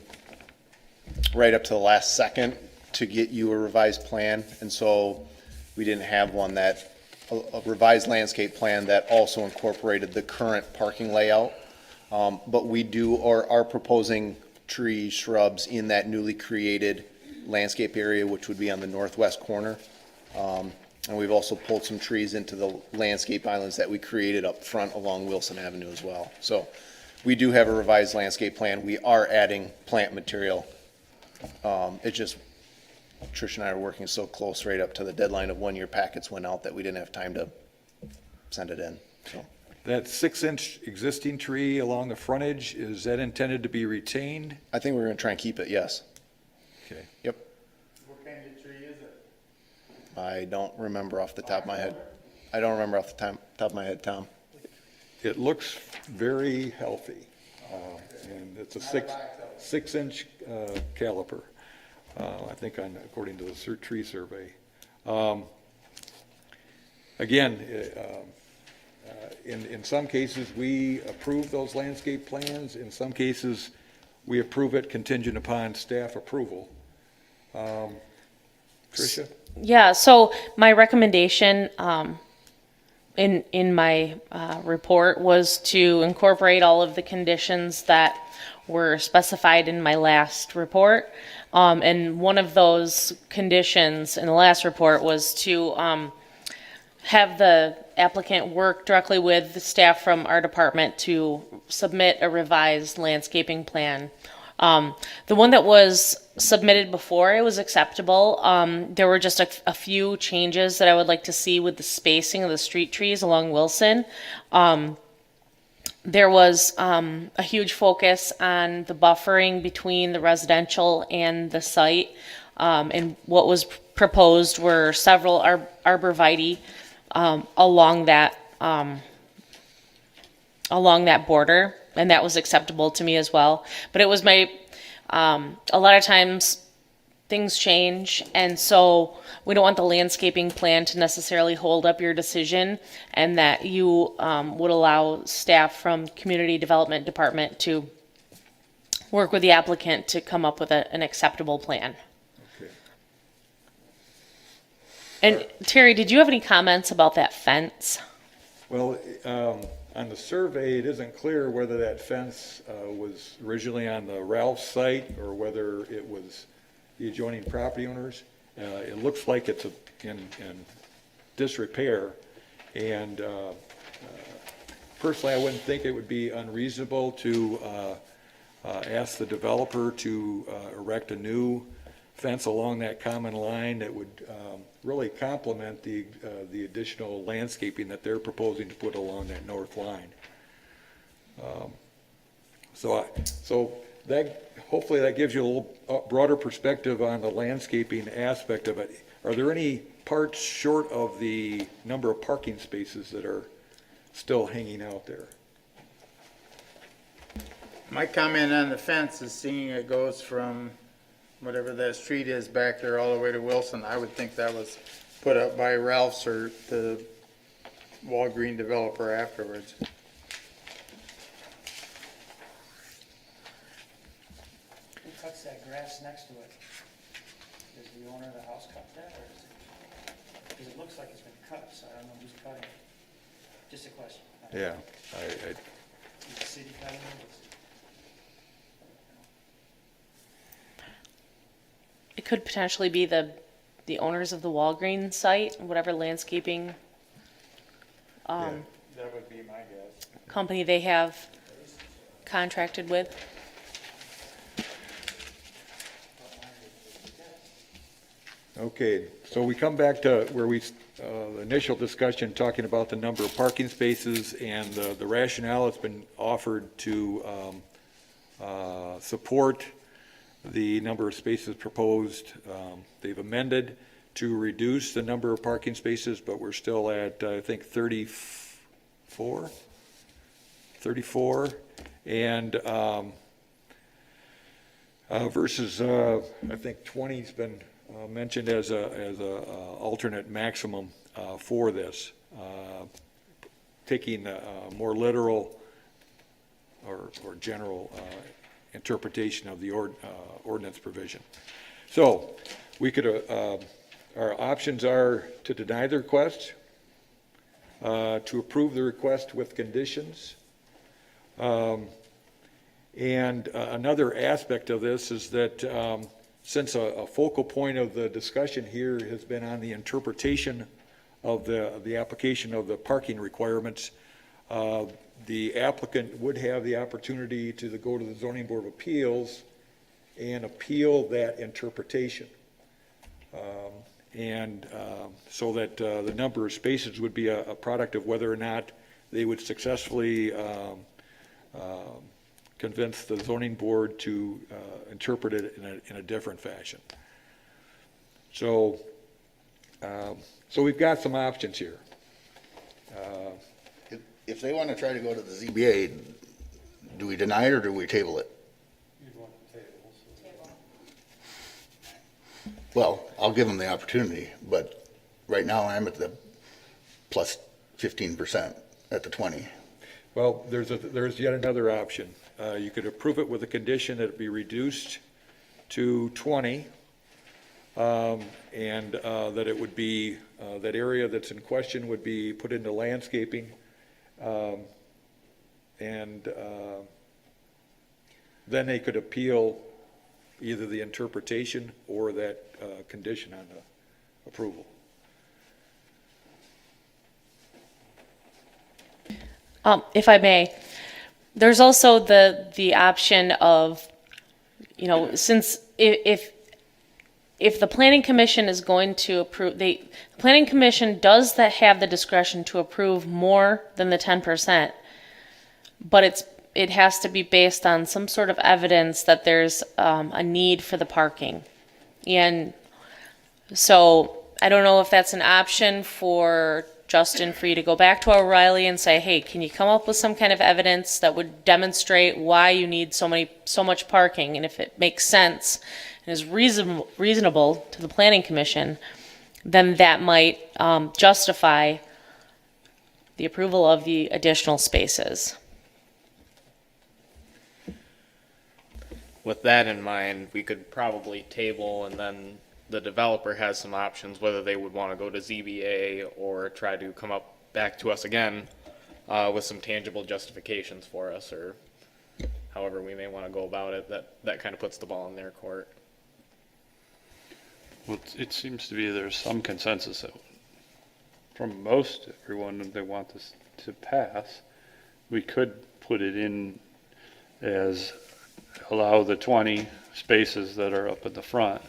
right up to the last second to get you a revised plan, and so we didn't have one that, a revised landscape plan that also incorporated the current parking layout. But we do, or are proposing trees, shrubs in that newly created landscape area, which would be on the northwest corner. And we've also pulled some trees into the landscape islands that we created up front along Wilson Avenue as well. So we do have a revised landscape plan. We are adding plant material. It's just, Trish and I are working so close right up to the deadline of when your packets went out that we didn't have time to send it in, so. That 6-inch existing tree along the frontage, is that intended to be retained? I think we're gonna try and keep it, yes. Okay. Yep. What kind of tree is it? I don't remember off the top of my head. I don't remember off the top of my head, Tom. It looks very healthy, and it's a 6-inch caliper, I think according to the tree survey. Again, in some cases, we approve those landscape plans. In some cases, we approve it contingent upon staff approval. Tricia? Yeah, so my recommendation in my report was to incorporate all of the conditions that were specified in my last report. And one of those conditions in the last report was to have the applicant work directly with the staff from our department to submit a revised landscaping plan. The one that was submitted before, it was acceptable. There were just a few changes that I would like to see with the spacing of the street trees along Wilson. There was a huge focus on the buffering between the residential and the site. And what was proposed were several arborvitae along that border, and that was acceptable to me as well. But it was a lot of times things change, and so we don't want the landscaping plan to necessarily hold up your decision, and that you would allow staff from Community Development Department to work with the applicant to come up with an acceptable plan. Okay. And Terry, did you have any comments about that fence? Well, on the survey, it isn't clear whether that fence was originally on the Ralph's site or whether it was the adjoining property owners. It looks like it's in disrepair, and personally, I wouldn't think it would be unreasonable to ask the developer to erect a new fence along that common line that would really complement the additional landscaping that they're proposing to put along that north line. So that, hopefully that gives you a little broader perspective on the landscaping aspect of it. Are there any parts short of the number of parking spaces that are still hanging out there? My comment on the fence is seeing it goes from whatever that street is back there all the way to Wilson. I would think that was put up by Ralph's or the Walgreen developer afterwards. Who cuts that grass next to it? Does the owner of the house cut that, or is it, because it looks like it's been cut, so I don't know who's cutting it. Just a question. Yeah, Is the city cutting it? It could potentially be the owners of the Walgreens site, whatever landscaping That would be my guess. company they have contracted with. okay, so we come back to where the initial discussion, talking about the number of parking spaces and the rationale that's been offered to support the number of spaces proposed. They've amended to reduce the number of parking spaces, but we're still at, I think, 34, and versus, I think 20's been mentioned as a alternate maximum for this, taking a more literal or general interpretation of the ordinance provision. So we could, our options are to deny the request, to approve the request with conditions. And another aspect of this is that since a focal point of the discussion here has been on the interpretation of the application of the parking requirements, the applicant would have the opportunity to go to the Zoning Board of Appeals and appeal that interpretation. So that the number of spaces would be a product of whether or not they would successfully convince the zoning board to interpret it in a different fashion. So we've got some options here. If they want to try to go to the ZBA, do we deny it or do we table it? Well, I'll give them the opportunity, but right now I'm at the plus 15% at the 20. Well, there's yet another option. You could approve it with a condition that it be reduced to 20, and that it would be, that area that's in question would be put into landscaping, and then they could appeal either the interpretation or that condition on the approval. If I may, there's also the option of, you know, since if the planning commission is going to approve, the planning commission does that have the discretion to approve more than the 10%, but it has to be based on some sort of evidence that there's a need for the parking. And so I don't know if that's an option for Justin, for you to go back to O'Reilly and say, hey, can you come up with some kind of evidence that would demonstrate why you need so much parking? And if it makes sense and is reasonable to the planning commission, then that might justify the approval of the additional spaces. With that in mind, we could probably table, and then the developer has some options, whether they would want to go to ZBA or try to come up back to us again with some tangible justifications for us, or however we may want to go about it. That kind of puts the ball in their court. Well, it seems to be there's some consensus that from most everyone that they want this to pass. We could put it in as allow the 20 spaces that are up at the front.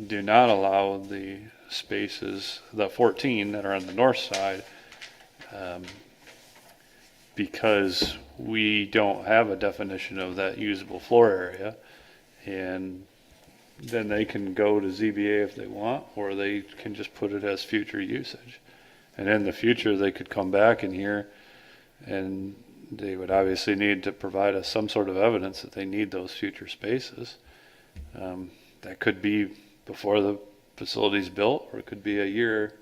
Do not allow the spaces, the 14 that are on the north side, because we don't have a definition of that usable floor area. And then they can go to ZBA if they want, or they can just put it as future usage. And in the future, they could come back in here, and they would obviously need to provide us some sort of evidence that they need those future spaces. That could be before the facility's built, or it could be a year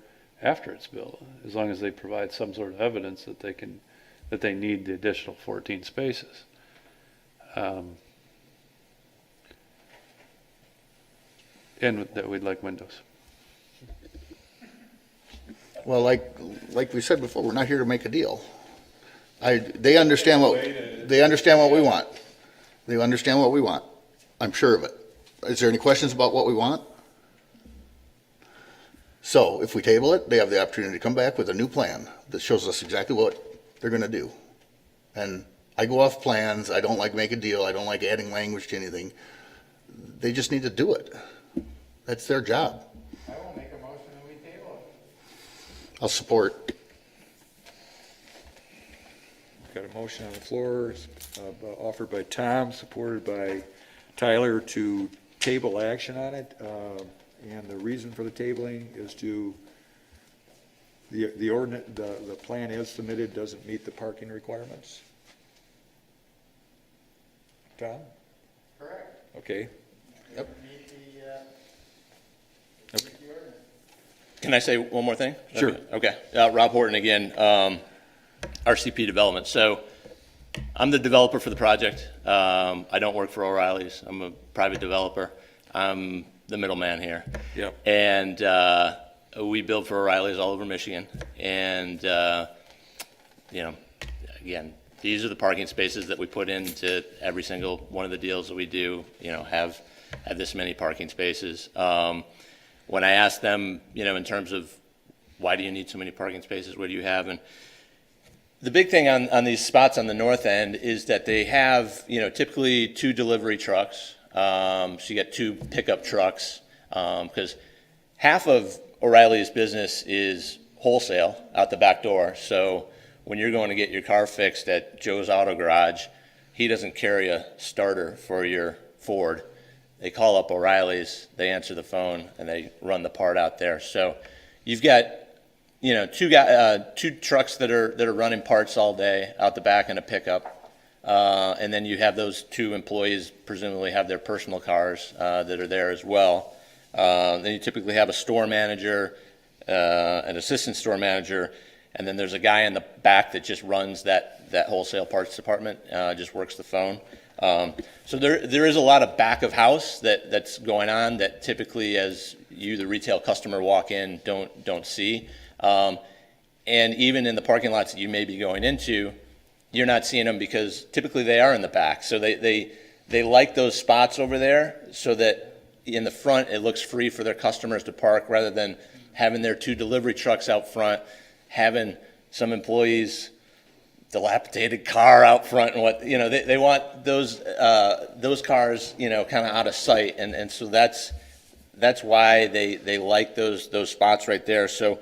after it's built, as long as they provide some sort of evidence that they need the additional 14 spaces. And that we'd like windows. Well, like we said before, we're not here to make a deal. They understand what we want. They understand what we want. I'm sure of it. Is there any questions about what we want? So if we table it, they have the opportunity to come back with a new plan that shows us exactly what they're going to do. And I go off plans. I don't like make a deal. I don't like adding language to anything. They just need to do it. That's their job. I will make a motion and we table it. I'll support. Got a motion on the floor, offered by Tom, supported by Tyler, to table action on it. And the reason for the tabling is the ordinance, the plan as submitted doesn't meet the parking requirements. Tom? Correct. Okay. Yep. Can I say one more thing? Sure. Okay. Rob Horton again, RCP Development. So I'm the developer for the project. I don't work for O'Reilly's. I'm a private developer. I'm the middleman here. Yep. And we build for O'Reilly's all over Michigan. And, again, these are the parking spaces that we put into every single one of the deals that we do, have this many parking spaces. When I asked them, in terms of why do you need so many parking spaces, what do you have? And the big thing on these spots on the north end is that they have, typically 2 delivery trucks. So you get 2 pickup trucks, because half of O'Reilly's business is wholesale out the back door. So when you're going to get your car fixed at Joe's Auto Garage, he doesn't carry a starter for your Ford. They call up O'Reilly's, they answer the phone, and they run the part out there. So you've got, 2 trucks that are running parts all day out the back in a pickup. And then you have those 2 employees presumably have their personal cars that are there as well. Then you typically have a store manager, an assistant store manager, and then there's a guy in the back that just runs that wholesale parts department, just works the phone. So there is a lot of back of house that's going on that typically, as you, the retail customer, walk in, don't see. And even in the parking lots that you may be going into, you're not seeing them because typically they are in the back. So they like those spots over there so that in the front, it looks free for their customers to park rather than having their 2 delivery trucks out front, having some employees dilapidated car out front and what, they want those cars, kind of out of sight. And so that's why they like those spots right there. So,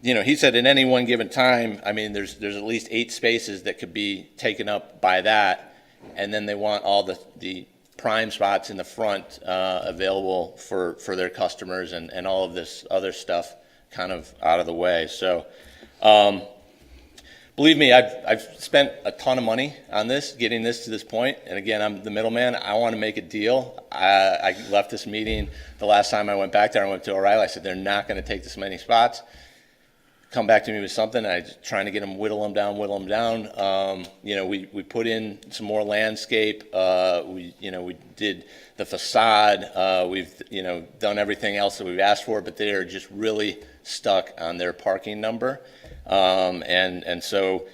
he said in any one given time, I mean, there's at least 8 spaces that could be taken up by that. And then they want all the prime spots in the front available for their customers and all of this other stuff kind of out of the way. So, believe me, I've spent a ton of money on this, getting this to this point. And again, I'm the middleman. I want to make a deal. I left this meeting the last time I went back there. I went to O'Reilly. I said, they're not going to take this many spots. Come back to me with something. I was trying to get them, whittle them down. We put in some more landscape. We did the facade. We've, done everything else that we've asked for, but they are just really stuck on their parking number. And so,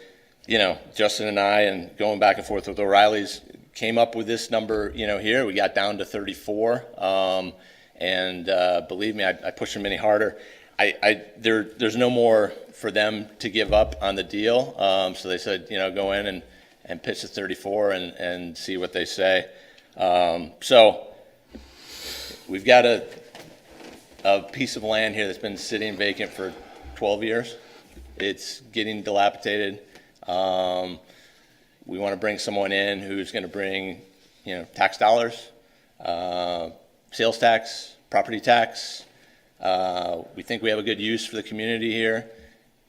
Justin and I, and going back and forth with O'Reilly's, came up with this number, here. We got down to 34. Believe me, I pushed them any harder. There's no more for them to give up on the deal. So they said, go in and pitch the 34 and see what they say. So we've got a piece of land here that's been sitting vacant for 12 years. It's getting dilapidated. We want to bring someone in who's going to bring, tax dollars, sales tax, property tax. We think we have a good use for the community here,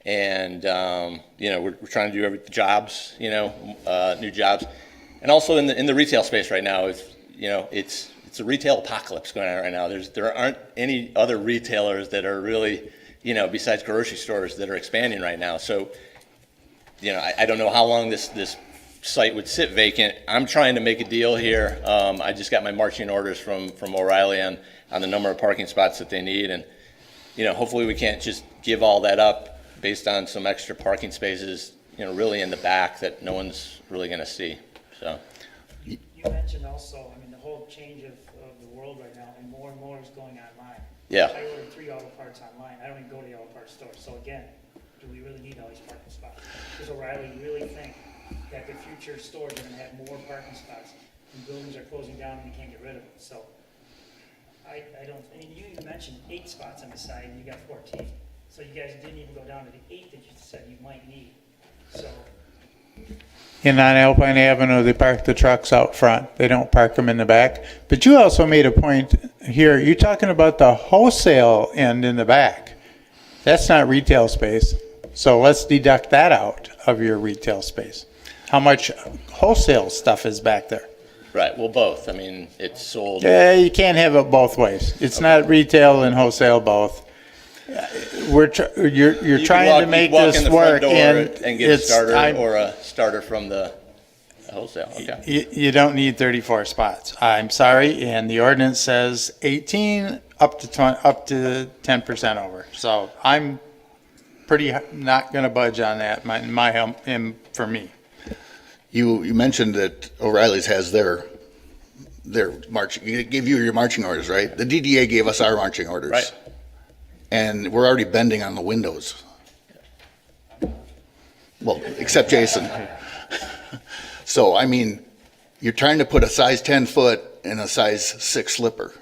and we're trying to do jobs, new jobs, and also in the retail space right now. It's a retail apocalypse going on right now. There aren't any other retailers that are really, besides grocery stores that are expanding right now. So, I don't know how long this site would sit vacant. I'm trying to make a deal here. I just got my marching orders from O'Reilly on the number of parking spots that they need. And, hopefully we can't just give all that up based on some extra parking spaces, really in the back that no one's really going to see. So. You mentioned also, the whole change of the world right now, and more is going online. Yeah. I ordered 3 auto parts online. I don't even go to the auto parts store. So again, do we really need all these parking spots? Does O'Reilly really think that the future stores are going to have more parking spots and buildings are closing down and we can't get rid of them? So I don't, you mentioned 8 spots on the side and you got 14. So you guys didn't even go down to the 8 that you said you might need. So. And on Alpine Avenue, they park the trucks out front. They don't park them in the back. But you also made a point here. You're talking about the wholesale end in the back. That's not retail space. So let's deduct that out of your retail space. How much wholesale stuff is back there? Right. Well, both. It's sold. Yeah, you can't have it both ways. It's not retail and wholesale both. You're trying to make this work, and get a starter or a starter from the wholesale. Okay. You don't need 34 spots. I'm sorry, and the ordinance says 18 up to 10% over. So I'm pretty not going to budge on that. For me. You mentioned that O'Reilly's has their marching, gave you your marching orders, right? The DDA gave us our marching orders. Right. And we're already bending on the windows. Well, except Jason. So, you're trying to put a size 10 foot in a size 6 slipper.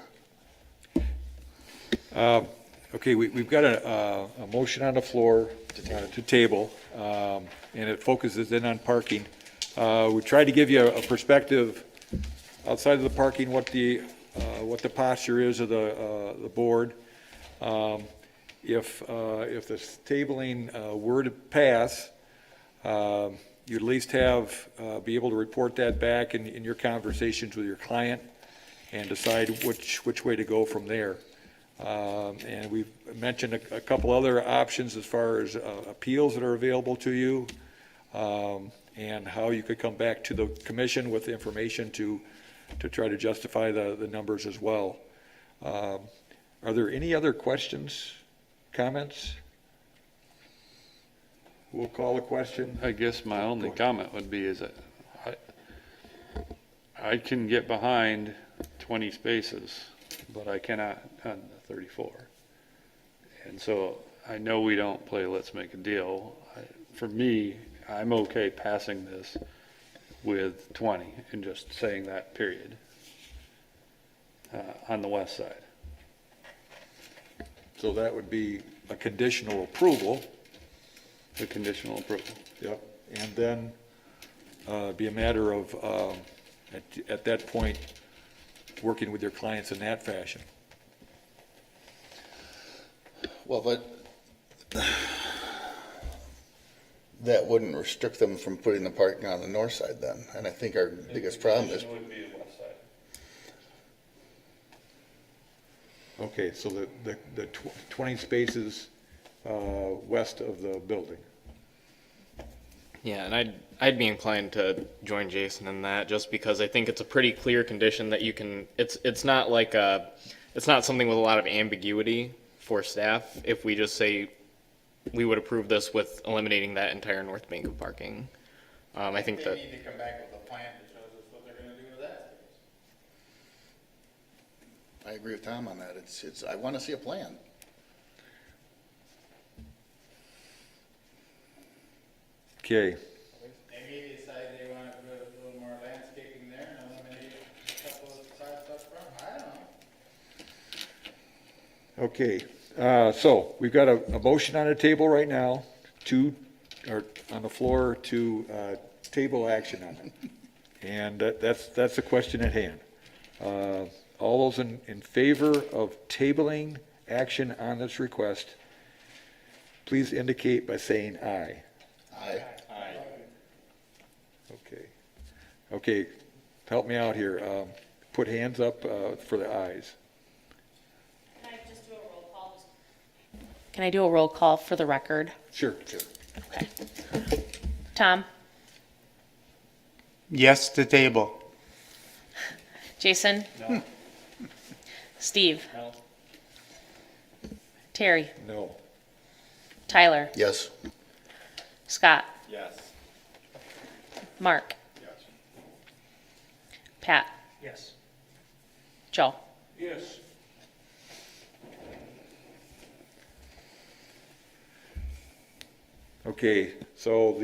Okay, we've got a motion on the floor to table, and it focuses in on parking. We tried to give you a perspective outside of the parking, what the posture is of the board. If this tabling were to pass, you'd at least be able to report that back in your conversations with your client and decide which way to go from there. And we've mentioned a couple other options as far as appeals that are available to you, and how you could come back to the commission with information to try to justify the numbers as well. Are there any other questions, comments? we'll call the question. I guess my only comment would be is that I can get behind 20 spaces, but I cannot on the 34. And so I know we don't play let's make a deal. For me, I'm okay passing this with 20 and just saying that period on the west side. So that would be a conditional approval. The conditional approval. Yep. And then be a matter of, at that point, working with your clients in that fashion. Well, but that wouldn't restrict them from putting the parking on the north side then. And I think our biggest problem is, It would be the west side. Okay, so the 20 spaces west of the building. Yeah, and I'd be inclined to join Jason in that, just because I think it's a pretty clear condition that you can, it's not like it's not something with a lot of ambiguity for staff if we just say we would approve this with eliminating that entire north bank of parking. I think that. They need to come back with a plan that shows us what they're gonna do with that space. I agree with Tom on that. It's, I want to see a plan. Okay, They may decide they wanna put a little more landscaping there and eliminate a couple of sides up front, I don't know. okay. So we've got a motion on the table right now or on the floor to table action on it. And that's the question at hand. All those in favor of tabling action on this request, please indicate by saying aye. Aye. Okay, help me out here. Put hands up for the ayes. Can I just do a roll call? Can I do a roll call for the record? Sure. Okay. Tom? Yes to table. Jason? No. Steve? No. Terry? No. Tyler? Yes. Scott? Yes. Mark? Yes. Pat? Yes. Joe? Yes. Okay, so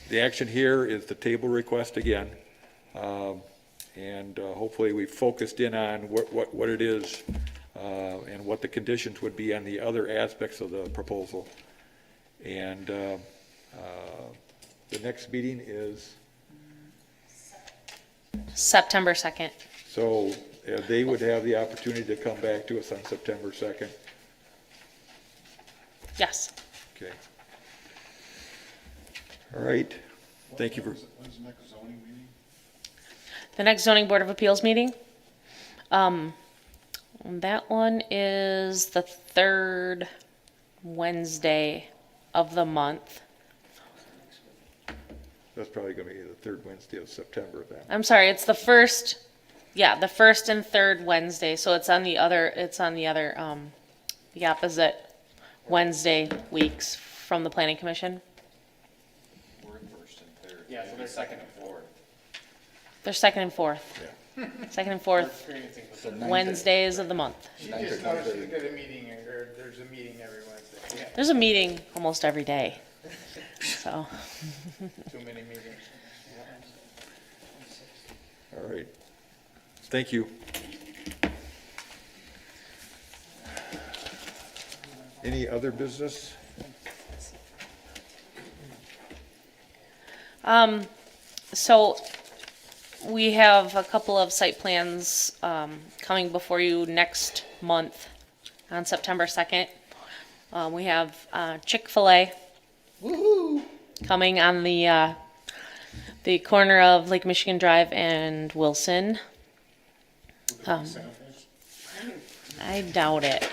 the action here is the table request again. And hopefully we focused in on what it is and what the conditions would be on the other aspects of the proposal. And the next meeting is, September 2nd. so they would have the opportunity to come back to us on September 2nd. Yes. Okay. All right, thank you for, When's the next zoning meeting? The next zoning board of appeals meeting? That one is the third Wednesday of the month. that's probably gonna be the third Wednesday of September then. I'm sorry, it's the first and third Wednesday, so it's on the other, the opposite Wednesday weeks from the planning commission. We're first and third. Yeah, so they're second and fourth. They're second and fourth. Second and fourth Wednesdays of the month. She just noticed she's got a meeting, or there's a meeting every Wednesday. There's a meeting almost every day, so. Too many meetings. All right, thank you. Any other business? So we have a couple of site plans coming before you next month on September 2nd. We have Chick-fil-A coming on the corner of Lake Michigan Drive and Wilson. I doubt it.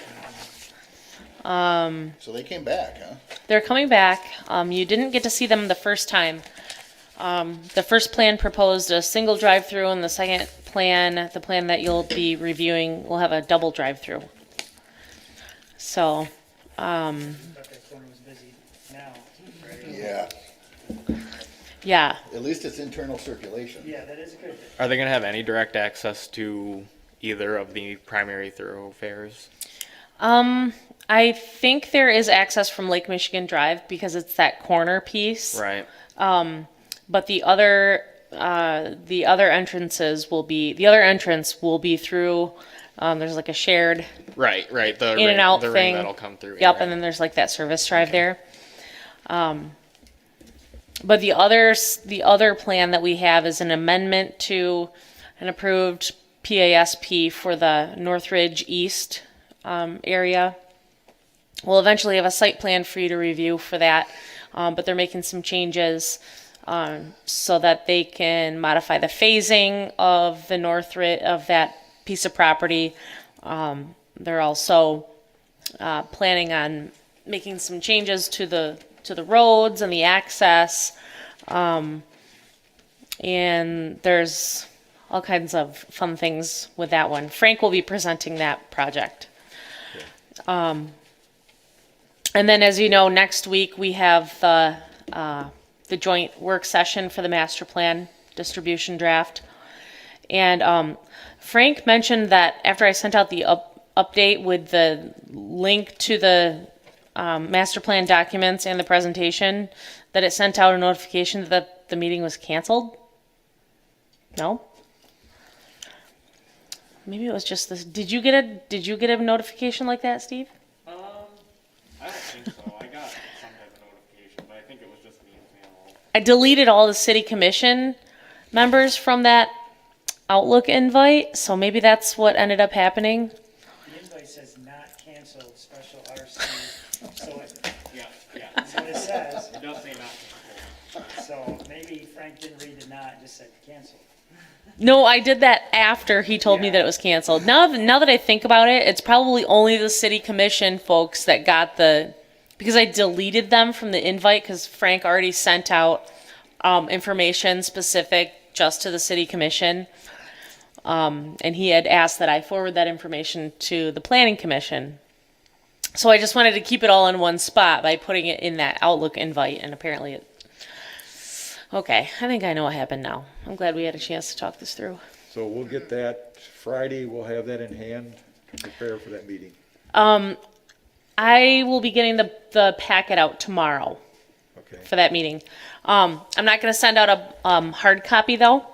So they came back, huh? They're coming back. You didn't get to see them the first time. The first plan proposed a single drive-through, and the second plan, the plan that you'll be reviewing, will have a double drive-through. So, Thought that corner was busy. now. Right? Yeah, Yeah. at least it's internal circulation. Yeah, that is a good thing. Are they gonna have any direct access to either of the primary thoroughfares? I think there is access from Lake Michigan Drive because it's that corner piece. Right. But the other entrance will be through, there's like a shared Right. The in and out the thing. ring that'll come through. Yep, right. and then there's like that service drive there. But the other plan that we have is an amendment to an approved PASP for the Northridge East area. We'll eventually have a site plan for you to review for that, but they're making some changes so that they can modify the phasing of the Northridge, of that piece of property. They're also planning on making some changes to the roads and the access. And there's all kinds of fun things with that one. Frank will be presenting that project. And then, as you know, next week we have the joint work session for the master plan distribution draft. And Frank mentioned that after I sent out the update with the link to the master plan documents and the presentation, that it sent out a notification that the meeting was canceled. No? Maybe it was just this. Did you get a notification like that, Steve? I don't think so. I got some type of notification, but I think it was just an email. I deleted all the city commission members from that Outlook invite, so maybe that's what ended up happening. The invite says not canceled, special RC, so Yeah. that's what it says. It does say not. So maybe Frank didn't read the not, just said canceled. No, I did that after he told me that it was canceled. Now that I think about it, it's probably only the city commission folks that got because I deleted them from the invite because Frank already sent out information specific just to the city commission. And he had asked that I forward that information to the planning commission. So I just wanted to keep it all in one spot by putting it in that Outlook invite, and apparently okay, I think I know what happened now. I'm glad we had a chance to talk this through. So we'll get that Friday, we'll have that in hand to prepare for that meeting. I will be getting the packet out tomorrow Okay. for that meeting. I'm not going to send out a hard copy though,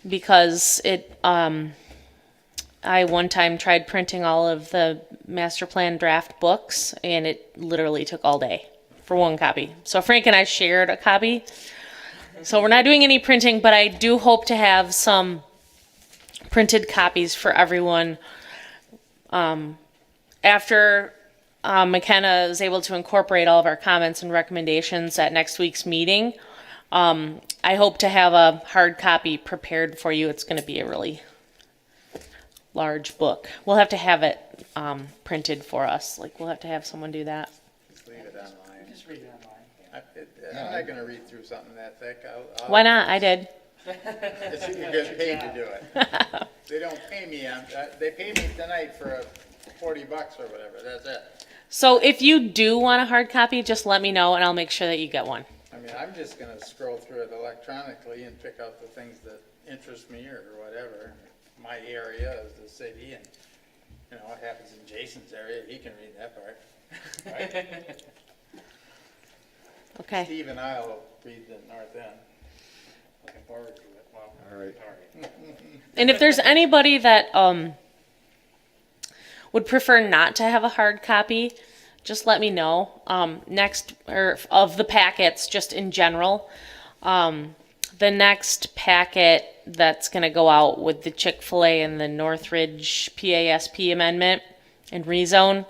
because I one time tried printing all of the master plan draft books, and it literally took all day for one copy. So Frank and I shared a copy. So we're not doing any printing, but I do hope to have some printed copies for everyone. After McKenna is able to incorporate all of our comments and recommendations at next week's meeting, I hope to have a hard copy prepared for you. It's going to be a really large book. We'll have to have it printed for us. Like, we'll have to have someone do that. Just leave it online. Just read it online. I'm not gonna read through something that thick. Why not? I did. It's you get paid to do it. They don't pay me, they pay me tonight for $40 or whatever, that's it. So if you do want a hard copy, just let me know and I'll make sure that you get one. I mean, I'm just gonna scroll through it electronically and pick out the things that interest me or whatever. My area is the city, and, you know, what happens in Jason's area, he can read that part. Right? Okay. Steve and I'll read the North End. Looking forward to it. Well, All right. And if there's anybody that would prefer not to have a hard copy, just let me know. Of the packets, just in general, the next packet that's going to go out with the Chick-fil-A and the Northridge PASP amendment and rezone,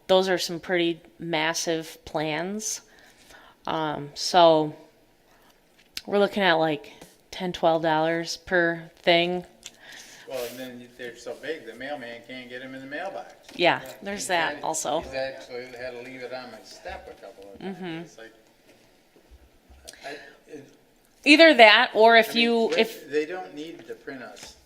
those are some pretty massive plans. So we're looking at like $10, $12 per thing. Well, and then they're so big, the mailman can't get them in the mailbox. Yeah, there's that also. He's actually had to leave it on my step a couple of times. It's like, Either that, or if they don't need to print us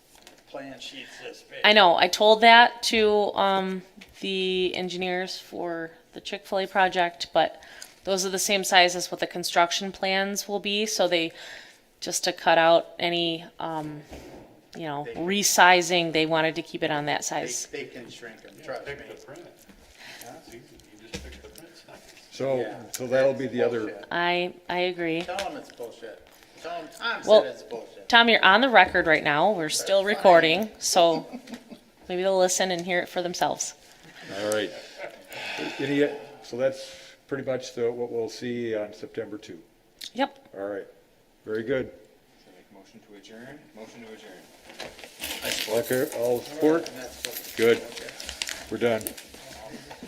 plan sheets this big. I know, I told that to the engineers for the Chick-fil-A project, but those are the same size as what the construction plans will be, so they, just to cut out any, resizing, they wanted to keep it on that size. They can shrink them, trust me. Pick the print. It's easy, you just pick the print size. So that'll be the other, I agree. Tell them it's bullshit. Tell them Tom Well- said it's bullshit. Tom, you're on the record right now. We're still recording, so maybe they'll listen and hear it for themselves. all right. So that's pretty much what we'll see on September 2. Yep. All right, very good. So make motion to adjourn, motion to adjourn. Okay, all support? Good. We're done.